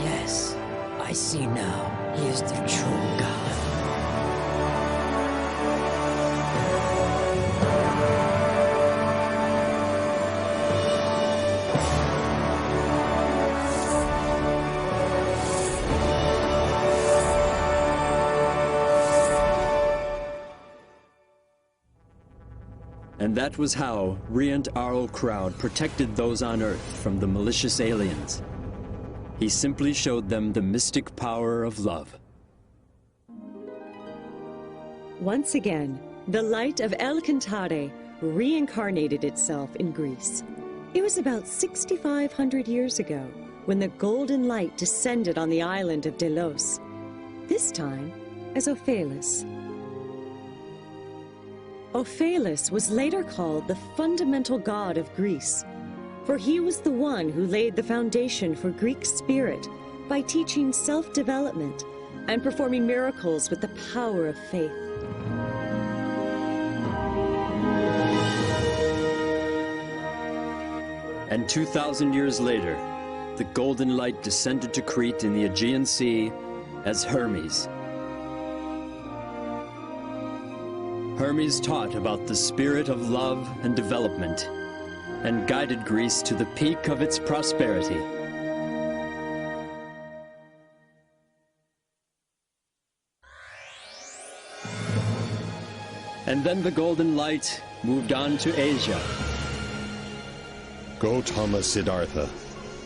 Speaker 15: Yes, I see now. He is the true God.
Speaker 3: And that was how Riant Arl Crowd protected those on Earth from the malicious aliens. He simply showed them the mystic power of love.
Speaker 5: Once again, the light of El Cantare reincarnated itself in Greece. It was about 6,500 years ago when the golden light descended on the island of Delos, this time as Ophelus. Ophelus was later called the fundamental god of Greece, for he was the one who laid the foundation for Greek spirit by teaching self-development and performing miracles with the power of faith.
Speaker 3: And 2,000 years later, the golden light descended to Crete in the Aegean Sea as Hermes. Hermes taught about the spirit of love and development, and guided Greece to the peak of its prosperity. And then the golden light moved on to Asia.
Speaker 2: Gautama Siddhartha,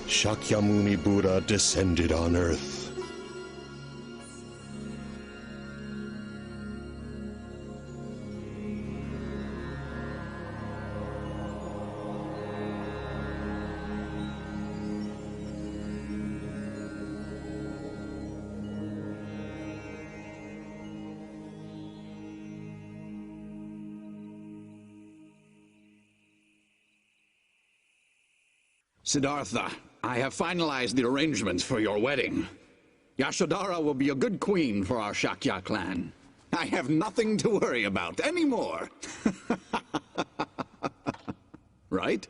Speaker 2: Shakyamuni Buddha descended on Earth.
Speaker 7: Siddhartha, I have finalized the arrangements for your wedding. Yashodhara will be a good queen for our Shakya clan. I have nothing to worry about anymore. Right?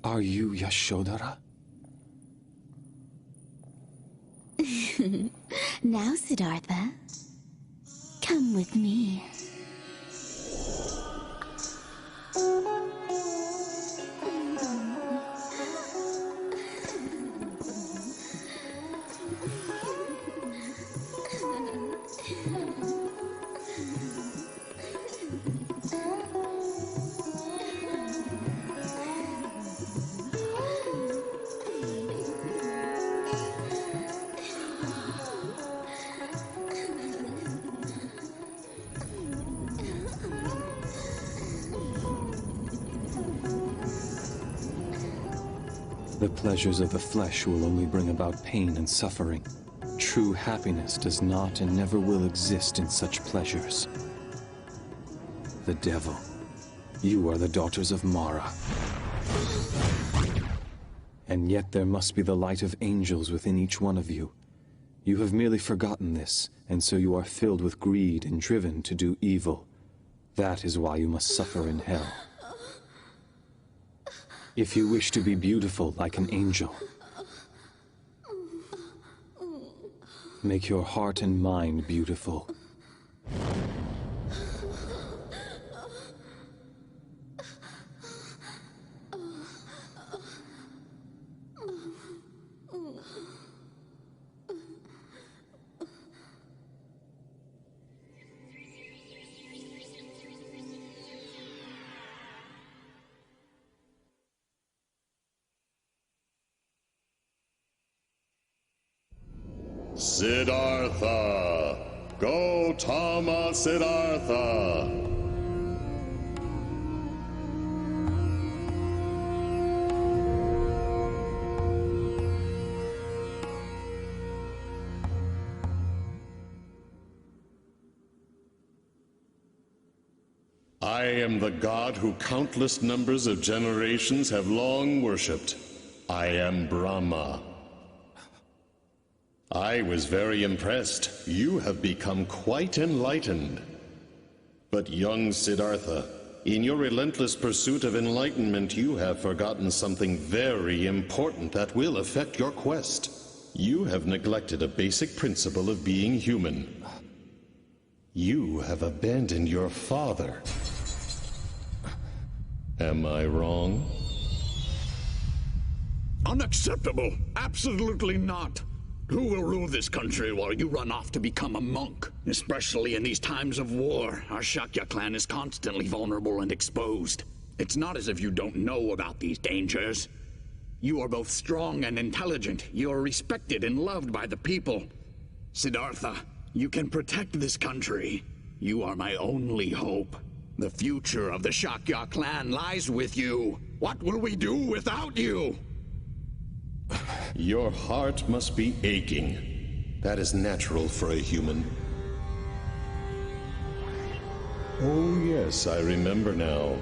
Speaker 1: Are you Yashodhara?
Speaker 8: Now, Siddhartha, come with me.
Speaker 1: The pleasures of the flesh will only bring about pain and suffering. True happiness does not and never will exist in such pleasures. The devil. You are the daughters of Mara. And yet there must be the light of angels within each one of you. You have merely forgotten this, and so you are filled with greed and driven to do evil. That is why you must suffer in hell. If you wish to be beautiful like an angel, make your heart and mind beautiful.
Speaker 2: Siddhartha! Gautama Siddhartha! I am the god who countless numbers of generations have long worshipped. I am Brahma. I was very impressed. You have become quite enlightened. But young Siddhartha, in your relentless pursuit of enlightenment, you have forgotten something very important that will affect your quest. You have neglected a basic principle of being human. You have abandoned your father. Am I wrong?
Speaker 7: Unacceptable! Absolutely not! Who will rule this country while you run off to become a monk? Especially in these times of war, our Shakya clan is constantly vulnerable and exposed. It's not as if you don't know about these dangers. You are both strong and intelligent. You are respected and loved by the people. Siddhartha, you can protect this country. You are my only hope. The future of the Shakya clan lies with you. What will we do without you?
Speaker 2: Your heart must be aching. That is natural for a human. Oh yes, I remember now.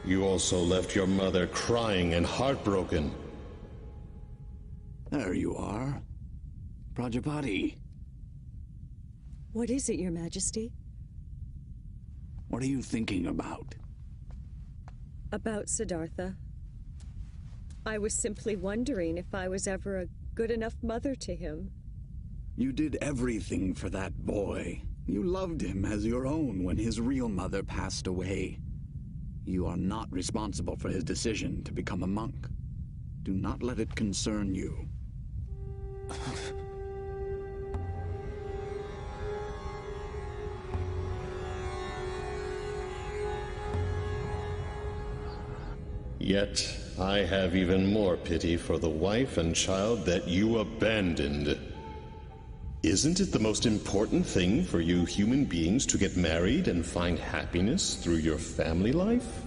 Speaker 2: You also left your mother crying and heartbroken.
Speaker 7: There you are. Prajapati.
Speaker 5: What is it, Your Majesty?
Speaker 7: What are you thinking about?
Speaker 5: About Siddhartha. I was simply wondering if I was ever a good enough mother to him.
Speaker 7: You did everything for that boy. You loved him as your own when his real mother passed away. You are not responsible for his decision to become a monk. Do not let it concern you.
Speaker 2: Yet, I have even more pity for the wife and child that you abandoned. Isn't it the most important thing for you human beings to get married and find happiness through your family life?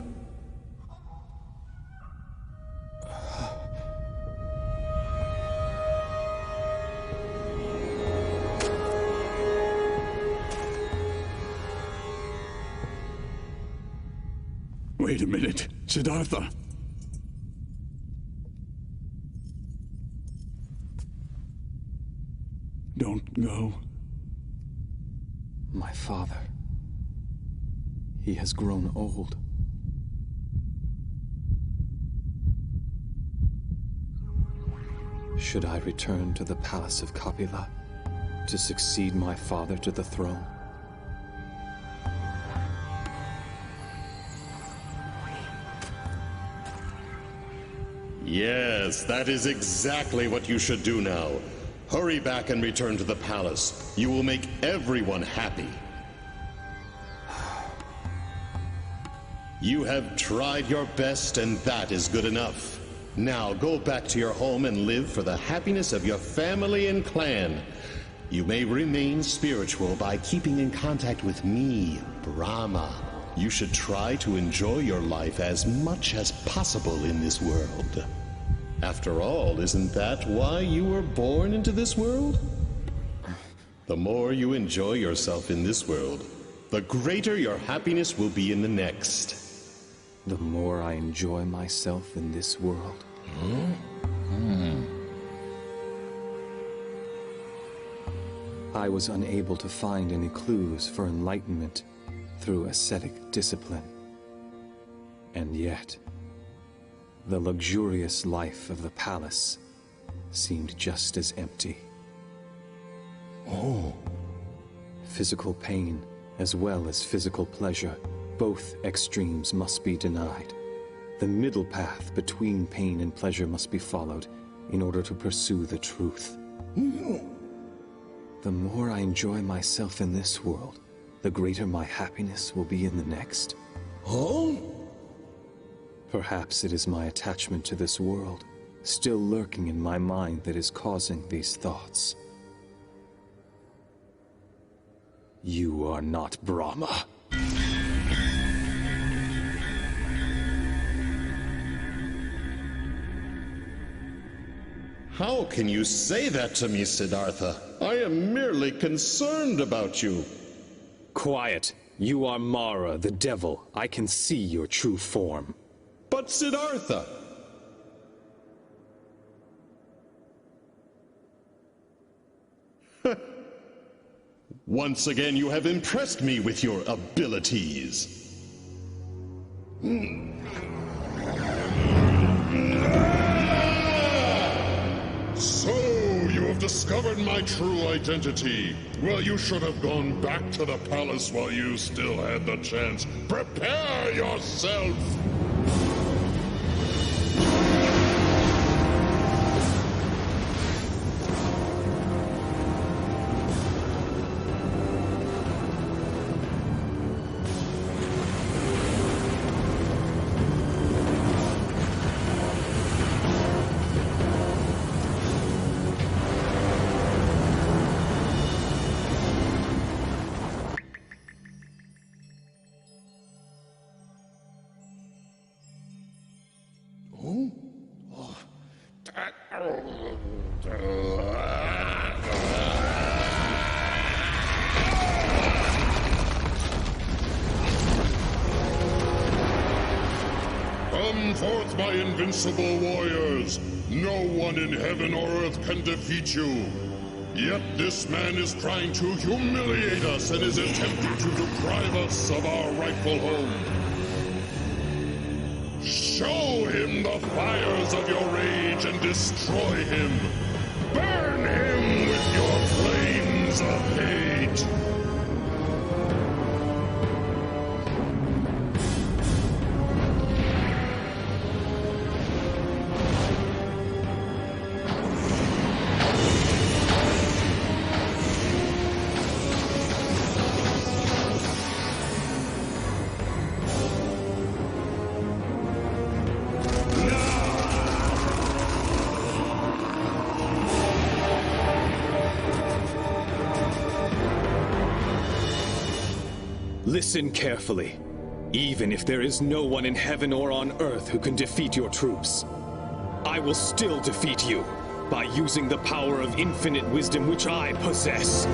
Speaker 7: Wait a minute, Siddhartha. Don't go.
Speaker 1: My father. He has grown old. Should I return to the palace of Kapila to succeed my father to the throne?
Speaker 2: Yes, that is exactly what you should do now. Hurry back and return to the palace. You will make everyone happy. You have tried your best, and that is good enough. Now go back to your home and live for the happiness of your family and clan. You may remain spiritual by keeping in contact with me, Brahma. You should try to enjoy your life as much as possible in this world. After all, isn't that why you were born into this world? The more you enjoy yourself in this world, the greater your happiness will be in the next.
Speaker 1: The more I enjoy myself in this world. I was unable to find any clues for enlightenment through ascetic discipline. And yet, the luxurious life of the palace seemed just as empty.
Speaker 2: Oh.
Speaker 1: Physical pain, as well as physical pleasure, both extremes must be denied. The middle path between pain and pleasure must be followed in order to pursue the truth. The more I enjoy myself in this world, the greater my happiness will be in the next.
Speaker 2: Oh?
Speaker 1: Perhaps it is my attachment to this world, still lurking in my mind, that is causing these thoughts. You are not Brahma.
Speaker 2: How can you say that to me, Siddhartha? I am merely concerned about you.
Speaker 11: Quiet. You are Mara, the devil. I can see your true form.
Speaker 17: But Siddhartha!
Speaker 2: Once again, you have impressed me with your abilities.
Speaker 18: So, you have discovered my true identity. Well, you should have gone back to the palace while you still had the chance. Prepare yourself! Come forth, my invincible warriors! No one in heaven or earth can defeat you! Yet this man is trying to humiliate us and is attempting to deprive us of our rightful home. Show him the fires of your rage and destroy him! Burn him with your flames of hate!
Speaker 11: Listen carefully. Even if there is no one in heaven or on earth who can defeat your troops, I will still defeat you by using the power of infinite wisdom which I possess.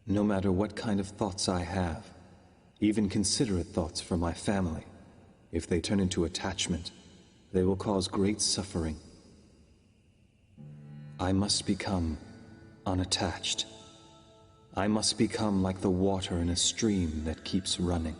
Speaker 1: No matter what kind of thoughts I have, even considerate thoughts for my family, if they turn into attachment, they will cause great suffering. I must become unattached. I must become like the water in a stream that keeps running.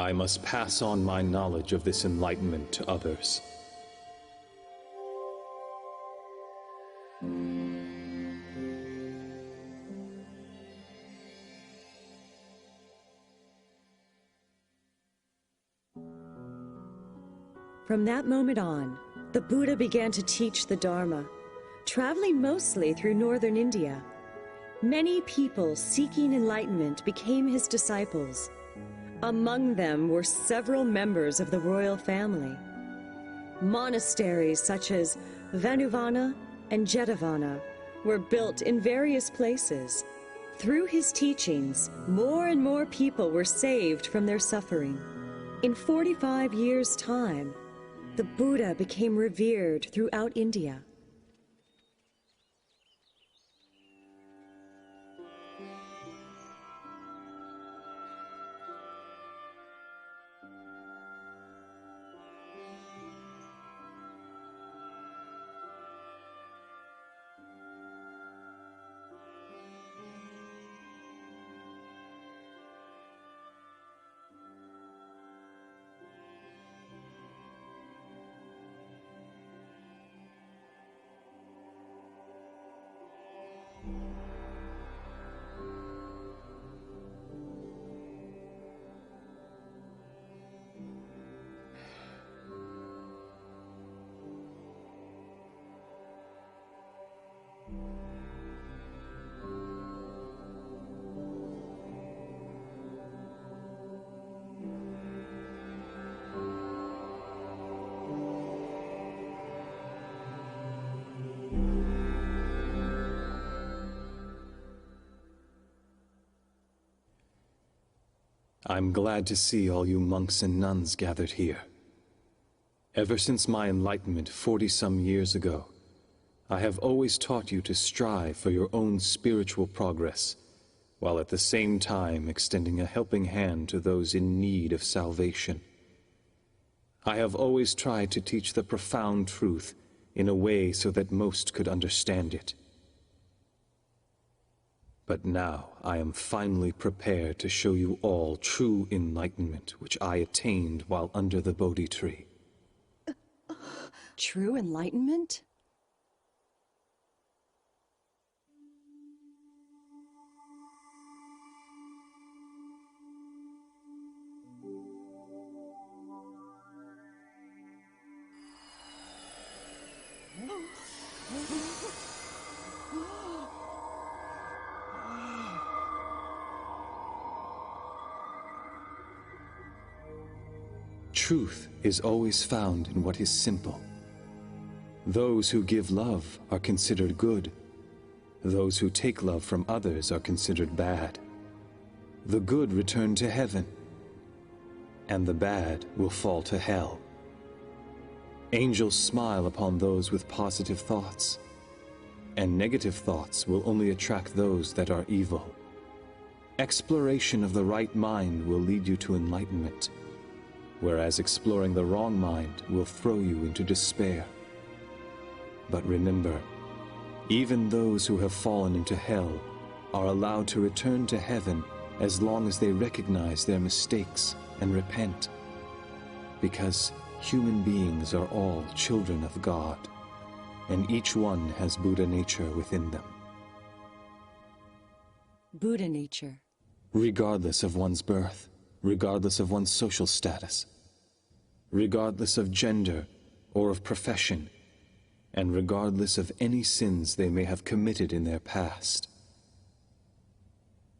Speaker 11: I must pass on my knowledge of this enlightenment to others.
Speaker 5: From that moment on, the Buddha began to teach the Dharma, traveling mostly through northern India. Many people seeking enlightenment became his disciples. Among them were several members of the royal family. Monasteries such as Vanuvana and Jetavana were built in various places. Through his teachings, more and more people were saved from their suffering. In 45 years' time, the Buddha became revered throughout India.
Speaker 1: I'm glad to see all you monks and nuns gathered here. Ever since my enlightenment 40-some years ago, I have always taught you to strive for your own spiritual progress, while at the same time extending a helping hand to those in need of salvation. I have always tried to teach the profound truth in a way so that most could understand it. But now I am finally prepared to show you all true enlightenment, which I attained while under the Bodhi tree.
Speaker 5: True enlightenment?
Speaker 1: Truth is always found in what is simple. Those who give love are considered good. Those who take love from others are considered bad. The good return to heaven, and the bad will fall to hell. Angels smile upon those with positive thoughts, and negative thoughts will only attract those that are evil. Exploration of the right mind will lead you to enlightenment, whereas exploring the wrong mind will throw you into despair. But remember, even those who have fallen into hell are allowed to return to heaven as long as they recognize their mistakes and repent, because human beings are all children of God, and each one has Buddha nature within them.
Speaker 5: Buddha nature.
Speaker 1: Regardless of one's birth, regardless of one's social status, regardless of gender or of profession, and regardless of any sins they may have committed in their past.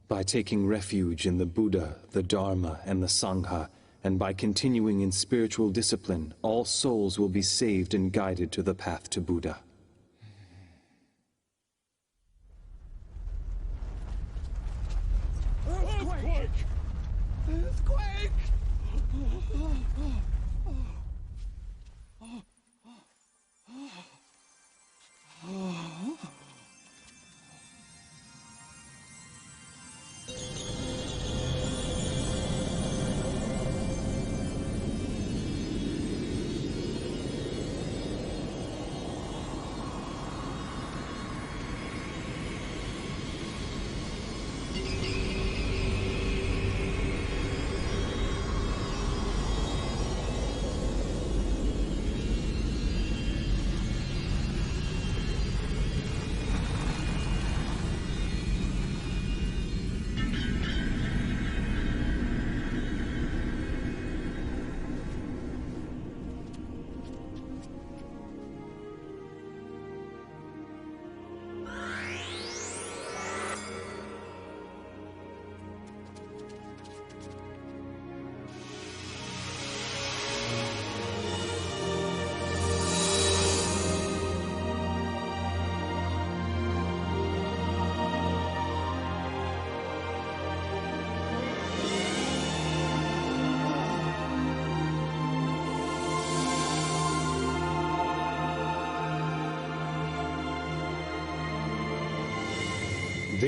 Speaker 1: By taking refuge in the Buddha, the Dharma, and the Sangha, and by continuing in spiritual discipline, all souls will be saved and guided to the path to Buddha.
Speaker 15: Earthquake! Earthquake!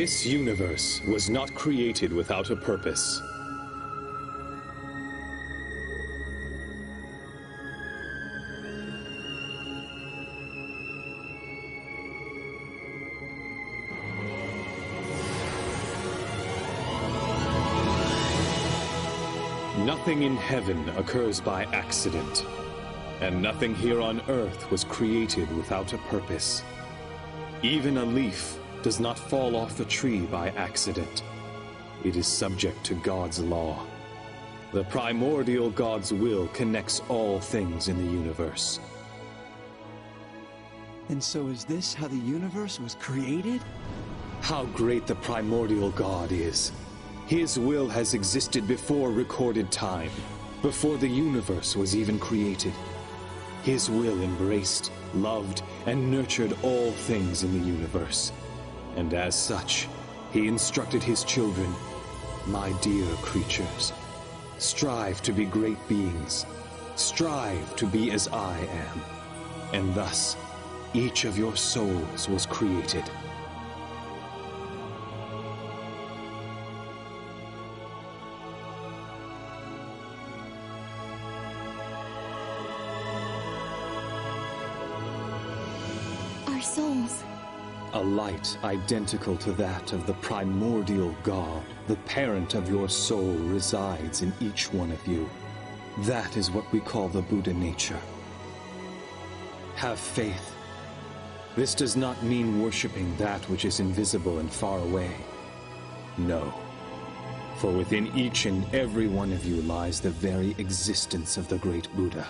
Speaker 11: This universe was not created without a purpose. Nothing in heaven occurs by accident, and nothing here on Earth was created without a purpose. Even a leaf does not fall off a tree by accident. It is subject to God's law. The primordial God's will connects all things in the universe.
Speaker 14: And so is this how the universe was created?
Speaker 11: How great the primordial God is! His will has existed before recorded time, before the universe was even created. His will embraced, loved, and nurtured all things in the universe. And as such, he instructed his children, "My dear creatures, strive to be great beings. Strive to be as I am." And thus, each of your souls was created.
Speaker 8: Our souls.
Speaker 1: A light identical to that of the primordial God, the parent of your soul, resides in each one of you. That is what we call the Buddha nature. Have faith. This does not mean worshipping that which is invisible and far away. No. For within each and every one of you lies the very existence of the great Buddha.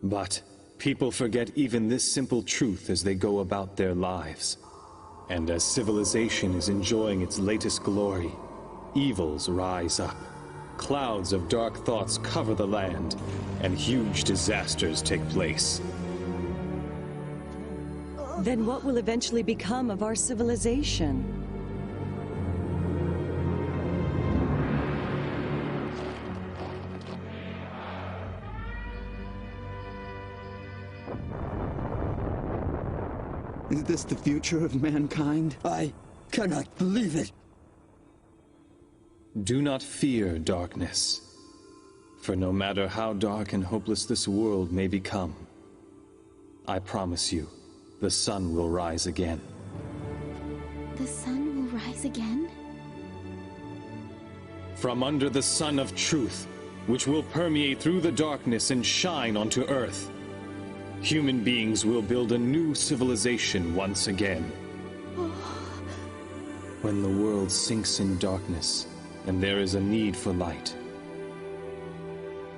Speaker 1: But people forget even this simple truth as they go about their lives. And as civilization is enjoying its latest glory, evils rise up. Clouds of dark thoughts cover the land, and huge disasters take place.
Speaker 5: Then what will eventually become of our civilization?
Speaker 14: Is this the future of mankind?
Speaker 19: I cannot believe it.
Speaker 1: Do not fear darkness, for no matter how dark and hopeless this world may become, I promise you, the sun will rise again.
Speaker 8: The sun will rise again?
Speaker 11: From under the sun of truth, which will permeate through the darkness and shine onto Earth, human beings will build a new civilization once again.
Speaker 1: When the world sinks in darkness, and there is a need for light,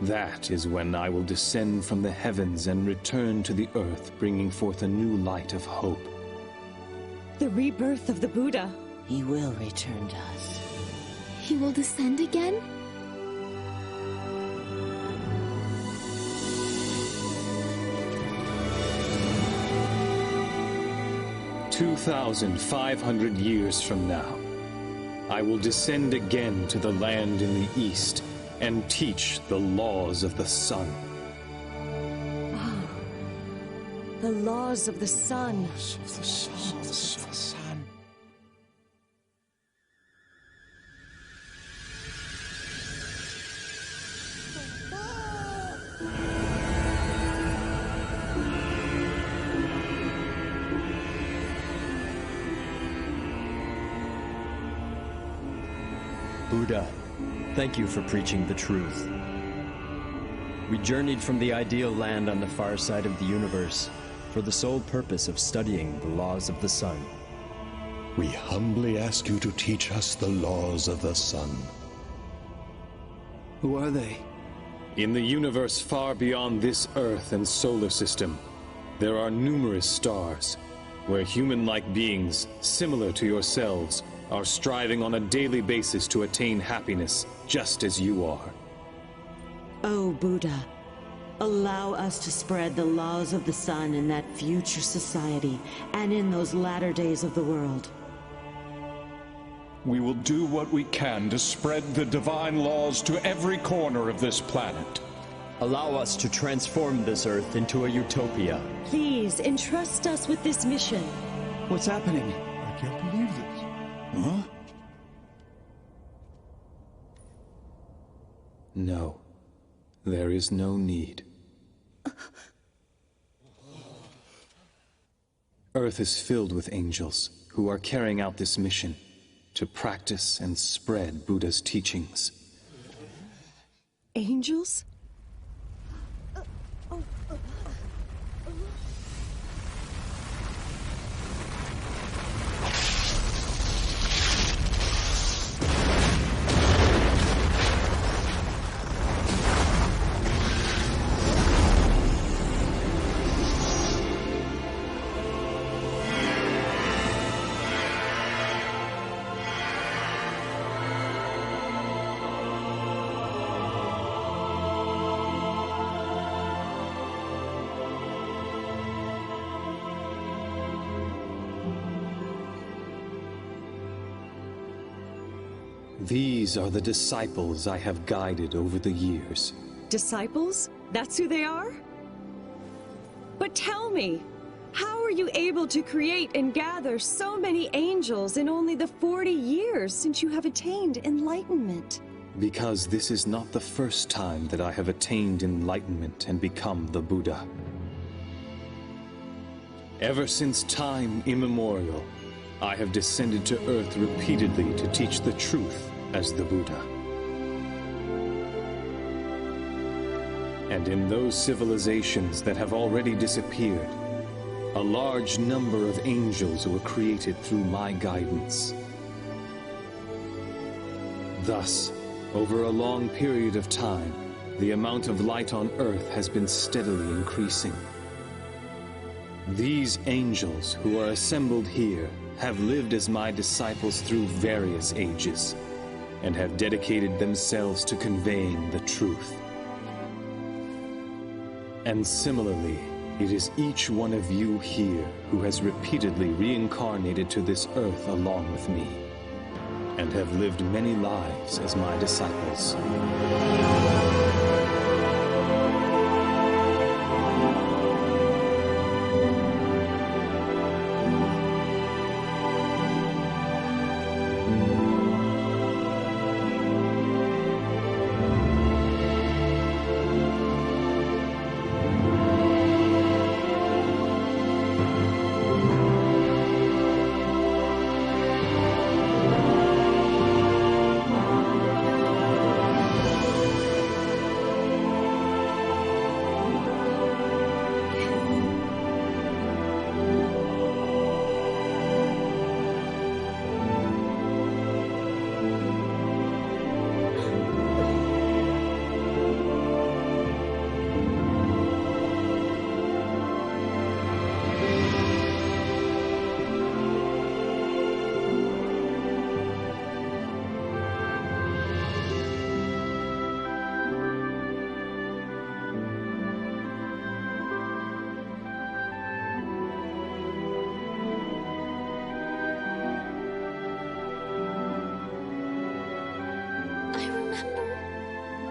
Speaker 1: that is when I will descend from the heavens and return to the earth, bringing forth a new light of hope.
Speaker 5: The rebirth of the Buddha.
Speaker 12: He will return to us.
Speaker 8: He will descend again?
Speaker 11: 2,500 years from now, I will descend again to the land in the east and teach the laws of the sun.
Speaker 5: The laws of the sun.
Speaker 3: Buddha, thank you for preaching the truth. We journeyed from the ideal land on the far side of the universe for the sole purpose of studying the laws of the sun.
Speaker 2: We humbly ask you to teach us the laws of the sun.
Speaker 14: Who are they?
Speaker 11: In the universe far beyond this Earth and solar system, there are numerous stars where human-like beings, similar to yourselves, are striving on a daily basis to attain happiness, just as you are.
Speaker 6: Oh, Buddha, allow us to spread the laws of the sun in that future society and in those latter days of the world.
Speaker 4: We will do what we can to spread the divine laws to every corner of this planet.
Speaker 3: Allow us to transform this Earth into a utopia.
Speaker 5: Please, entrust us with this mission.
Speaker 16: What's happening?
Speaker 17: I can't believe this.
Speaker 16: Huh?
Speaker 1: No. There is no need. Earth is filled with angels who are carrying out this mission to practice and spread Buddha's teachings.
Speaker 5: Angels?
Speaker 1: These are the disciples I have guided over the years.
Speaker 5: Disciples? That's who they are? But tell me, how are you able to create and gather so many angels in only the 40 years since you have attained enlightenment?
Speaker 1: Because this is not the first time that I have attained enlightenment and become the Buddha. Ever since time immemorial, I have descended to Earth repeatedly to teach the truth as the Buddha. And in those civilizations that have already disappeared, a large number of angels were created through my guidance. Thus, over a long period of time, the amount of light on Earth has been steadily increasing. These angels who are assembled here have lived as my disciples through various ages, and have dedicated themselves to conveying the truth. And similarly, it is each one of you here who has repeatedly reincarnated to this Earth along with me, and have lived many lives as my disciples.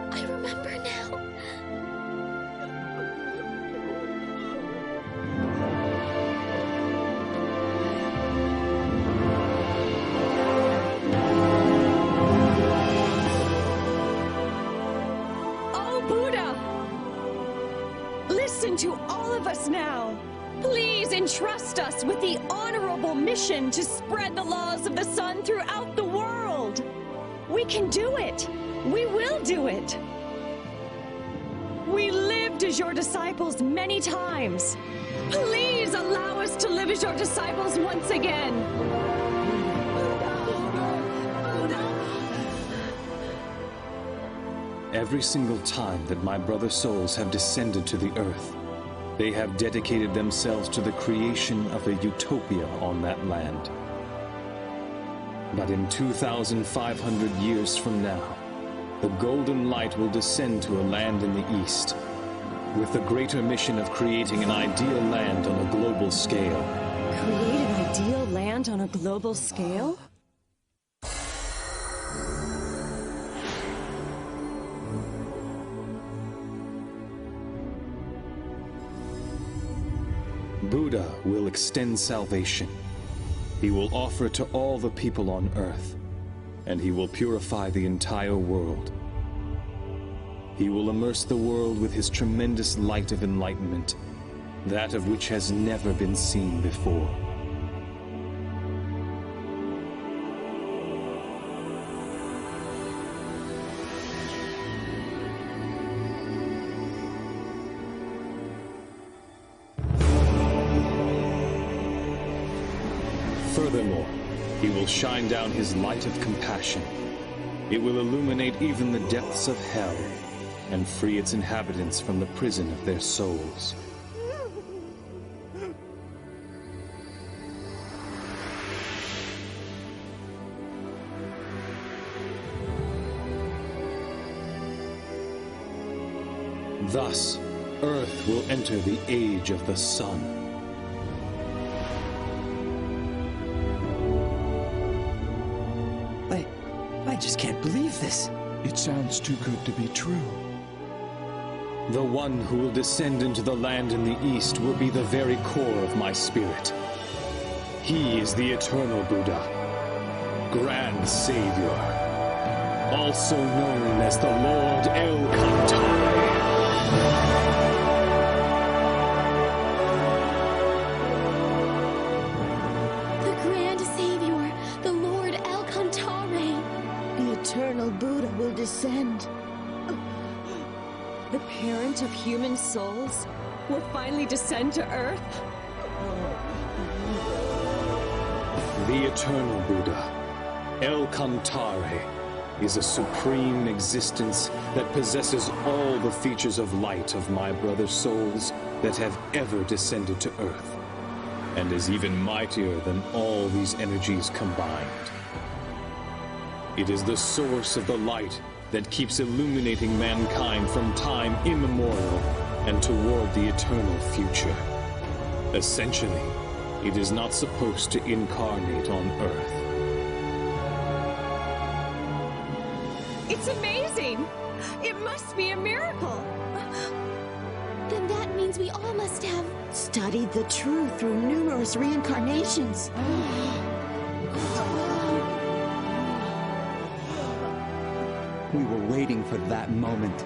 Speaker 8: I remember now.
Speaker 5: Oh, Buddha! Listen to all of us now. Please entrust us with the honorable mission to spread the laws of the sun throughout the world. We can do it. We will do it. We lived as your disciples many times. Please allow us to live as your disciples once again.
Speaker 1: Every single time that my brother souls have descended to the Earth, they have dedicated themselves to the creation of a utopia on that land. But in 2,500 years from now, the golden light will descend to a land in the east, with the greater mission of creating an ideal land on a global scale.
Speaker 5: Create an ideal land on a global scale?
Speaker 1: Buddha will extend salvation. He will offer it to all the people on Earth, and he will purify the entire world. He will immerse the world with his tremendous light of enlightenment, that of which has never been seen before. Furthermore, he will shine down his light of compassion. It will illuminate even the depths of hell and free its inhabitants from the prison of their souls. Thus, Earth will enter the Age of the Sun.
Speaker 16: I just can't believe this.
Speaker 17: It sounds too good to be true.
Speaker 1: The one who will descend into the land in the east will be the very core of my spirit. He is the eternal Buddha, Grand Savior, also known as the Lord El Cantare.
Speaker 8: The Grand Savior, the Lord El Cantare.
Speaker 12: The eternal Buddha will descend.
Speaker 5: The parent of human souls will finally descend to Earth?
Speaker 1: The eternal Buddha, El Cantare, is a supreme existence that possesses all the features of light of my brother souls that have ever descended to Earth, and is even mightier than all these energies combined. It is the source of the light that keeps illuminating mankind from time immemorial and toward the eternal future. Essentially, it is not supposed to incarnate on Earth.
Speaker 5: It's amazing! It must be a miracle!
Speaker 8: Then that means we all must have
Speaker 12: studied the truth through numerous reincarnations.
Speaker 16: We were waiting for that moment.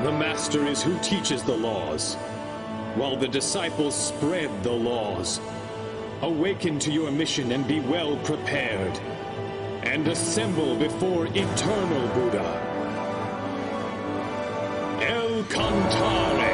Speaker 11: The Master is who teaches the laws, while the disciples spread the laws. Awaken to your mission and be well prepared, and assemble before eternal Buddha, El Cantare.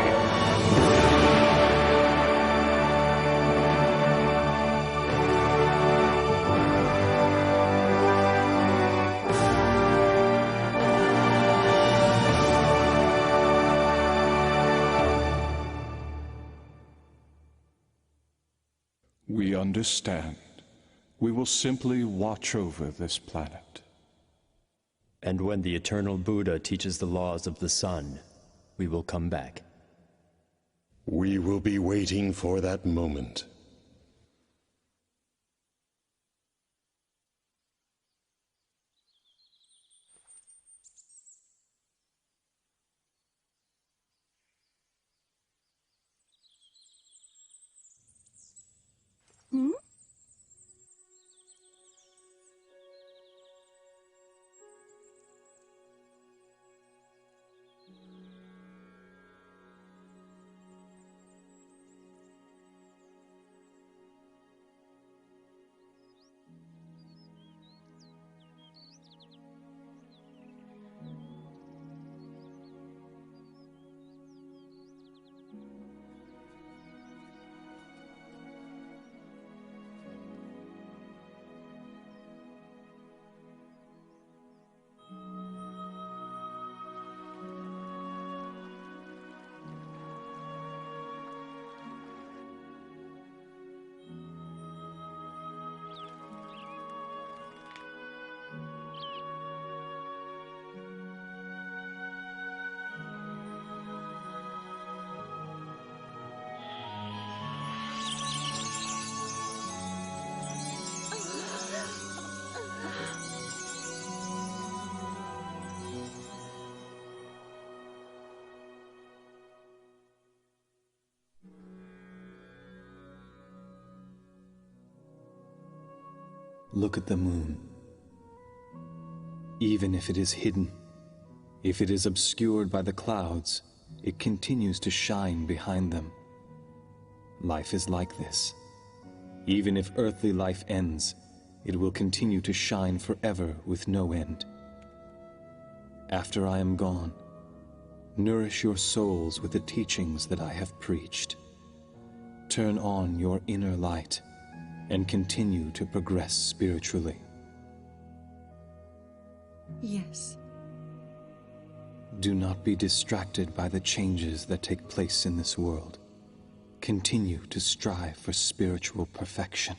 Speaker 4: We understand. We will simply watch over this planet.
Speaker 3: And when the eternal Buddha teaches the laws of the sun, we will come back.
Speaker 2: We will be waiting for that moment.
Speaker 5: Hmm?
Speaker 1: Look at the moon. Even if it is hidden, if it is obscured by the clouds, it continues to shine behind them. Life is like this. Even if earthly life ends, it will continue to shine forever with no end. After I am gone, nourish your souls with the teachings that I have preached. Turn on your inner light and continue to progress spiritually.
Speaker 5: Yes.
Speaker 1: Do not be distracted by the changes that take place in this world. Continue to strive for spiritual perfection.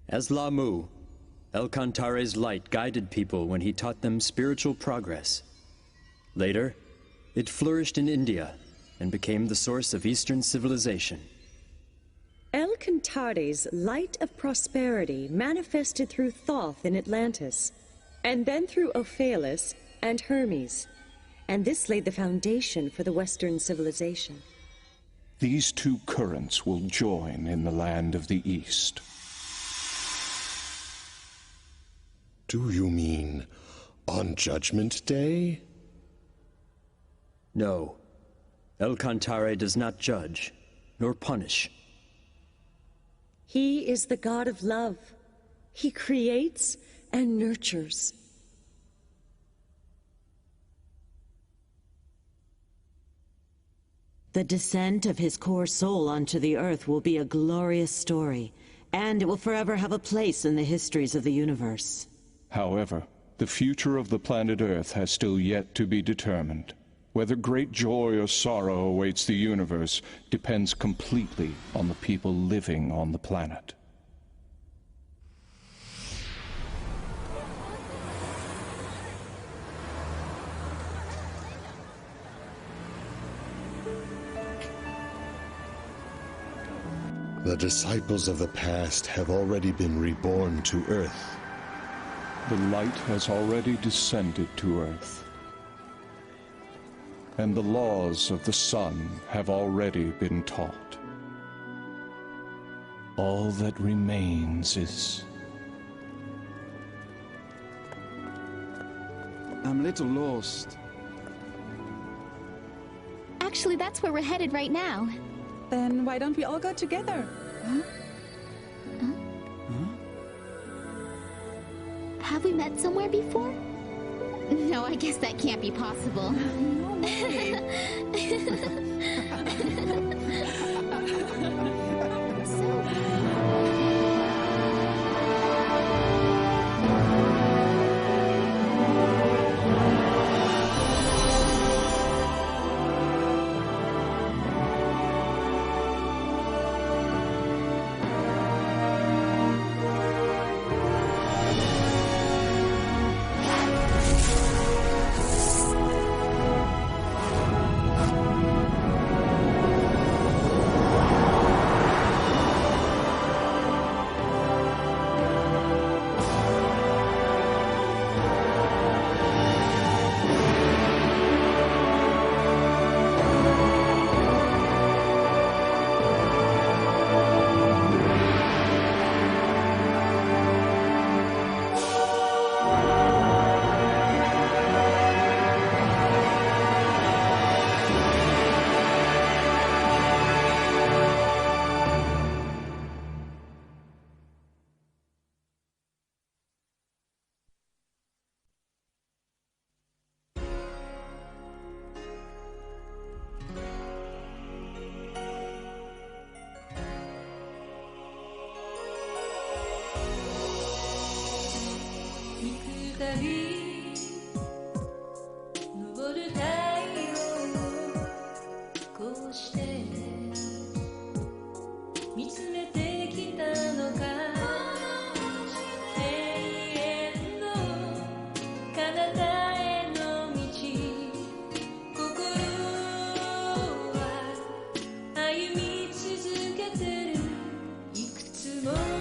Speaker 3: As Lah'mu, El-Kantare's light guided people when he taught them spiritual progress. Later, it flourished in India and became the source of Eastern civilization.
Speaker 5: El-Kantare's light of prosperity manifested through Thoth in Atlantis, and then through Ophalis and Hermes, and this laid the foundation for the Western civilization.
Speaker 4: These two currents will join in the land of the East.
Speaker 2: Do you mean on Judgment Day?
Speaker 3: No. El-Kantare does not judge, nor punish.
Speaker 5: He is the god of love. He creates and nurtures.
Speaker 6: The descent of his core soul onto the Earth will be a glorious story, and it will forever have a place in the histories of the universe.
Speaker 4: However, the future of the planet Earth has still yet to be determined. Whether great joy or sorrow awaits the universe depends completely on the people living on the planet.
Speaker 2: The disciples of the past have already been reborn to Earth.
Speaker 4: The light has already descended to Earth. And the laws of the sun have already been taught. All that remains is...
Speaker 14: I'm a little lost.
Speaker 8: Actually, that's where we're headed right now.
Speaker 20: Then why don't we all go together? Huh?
Speaker 8: Have we met somewhere before? No, I guess that can't be possible.
Speaker 20: No way.
Speaker 21: More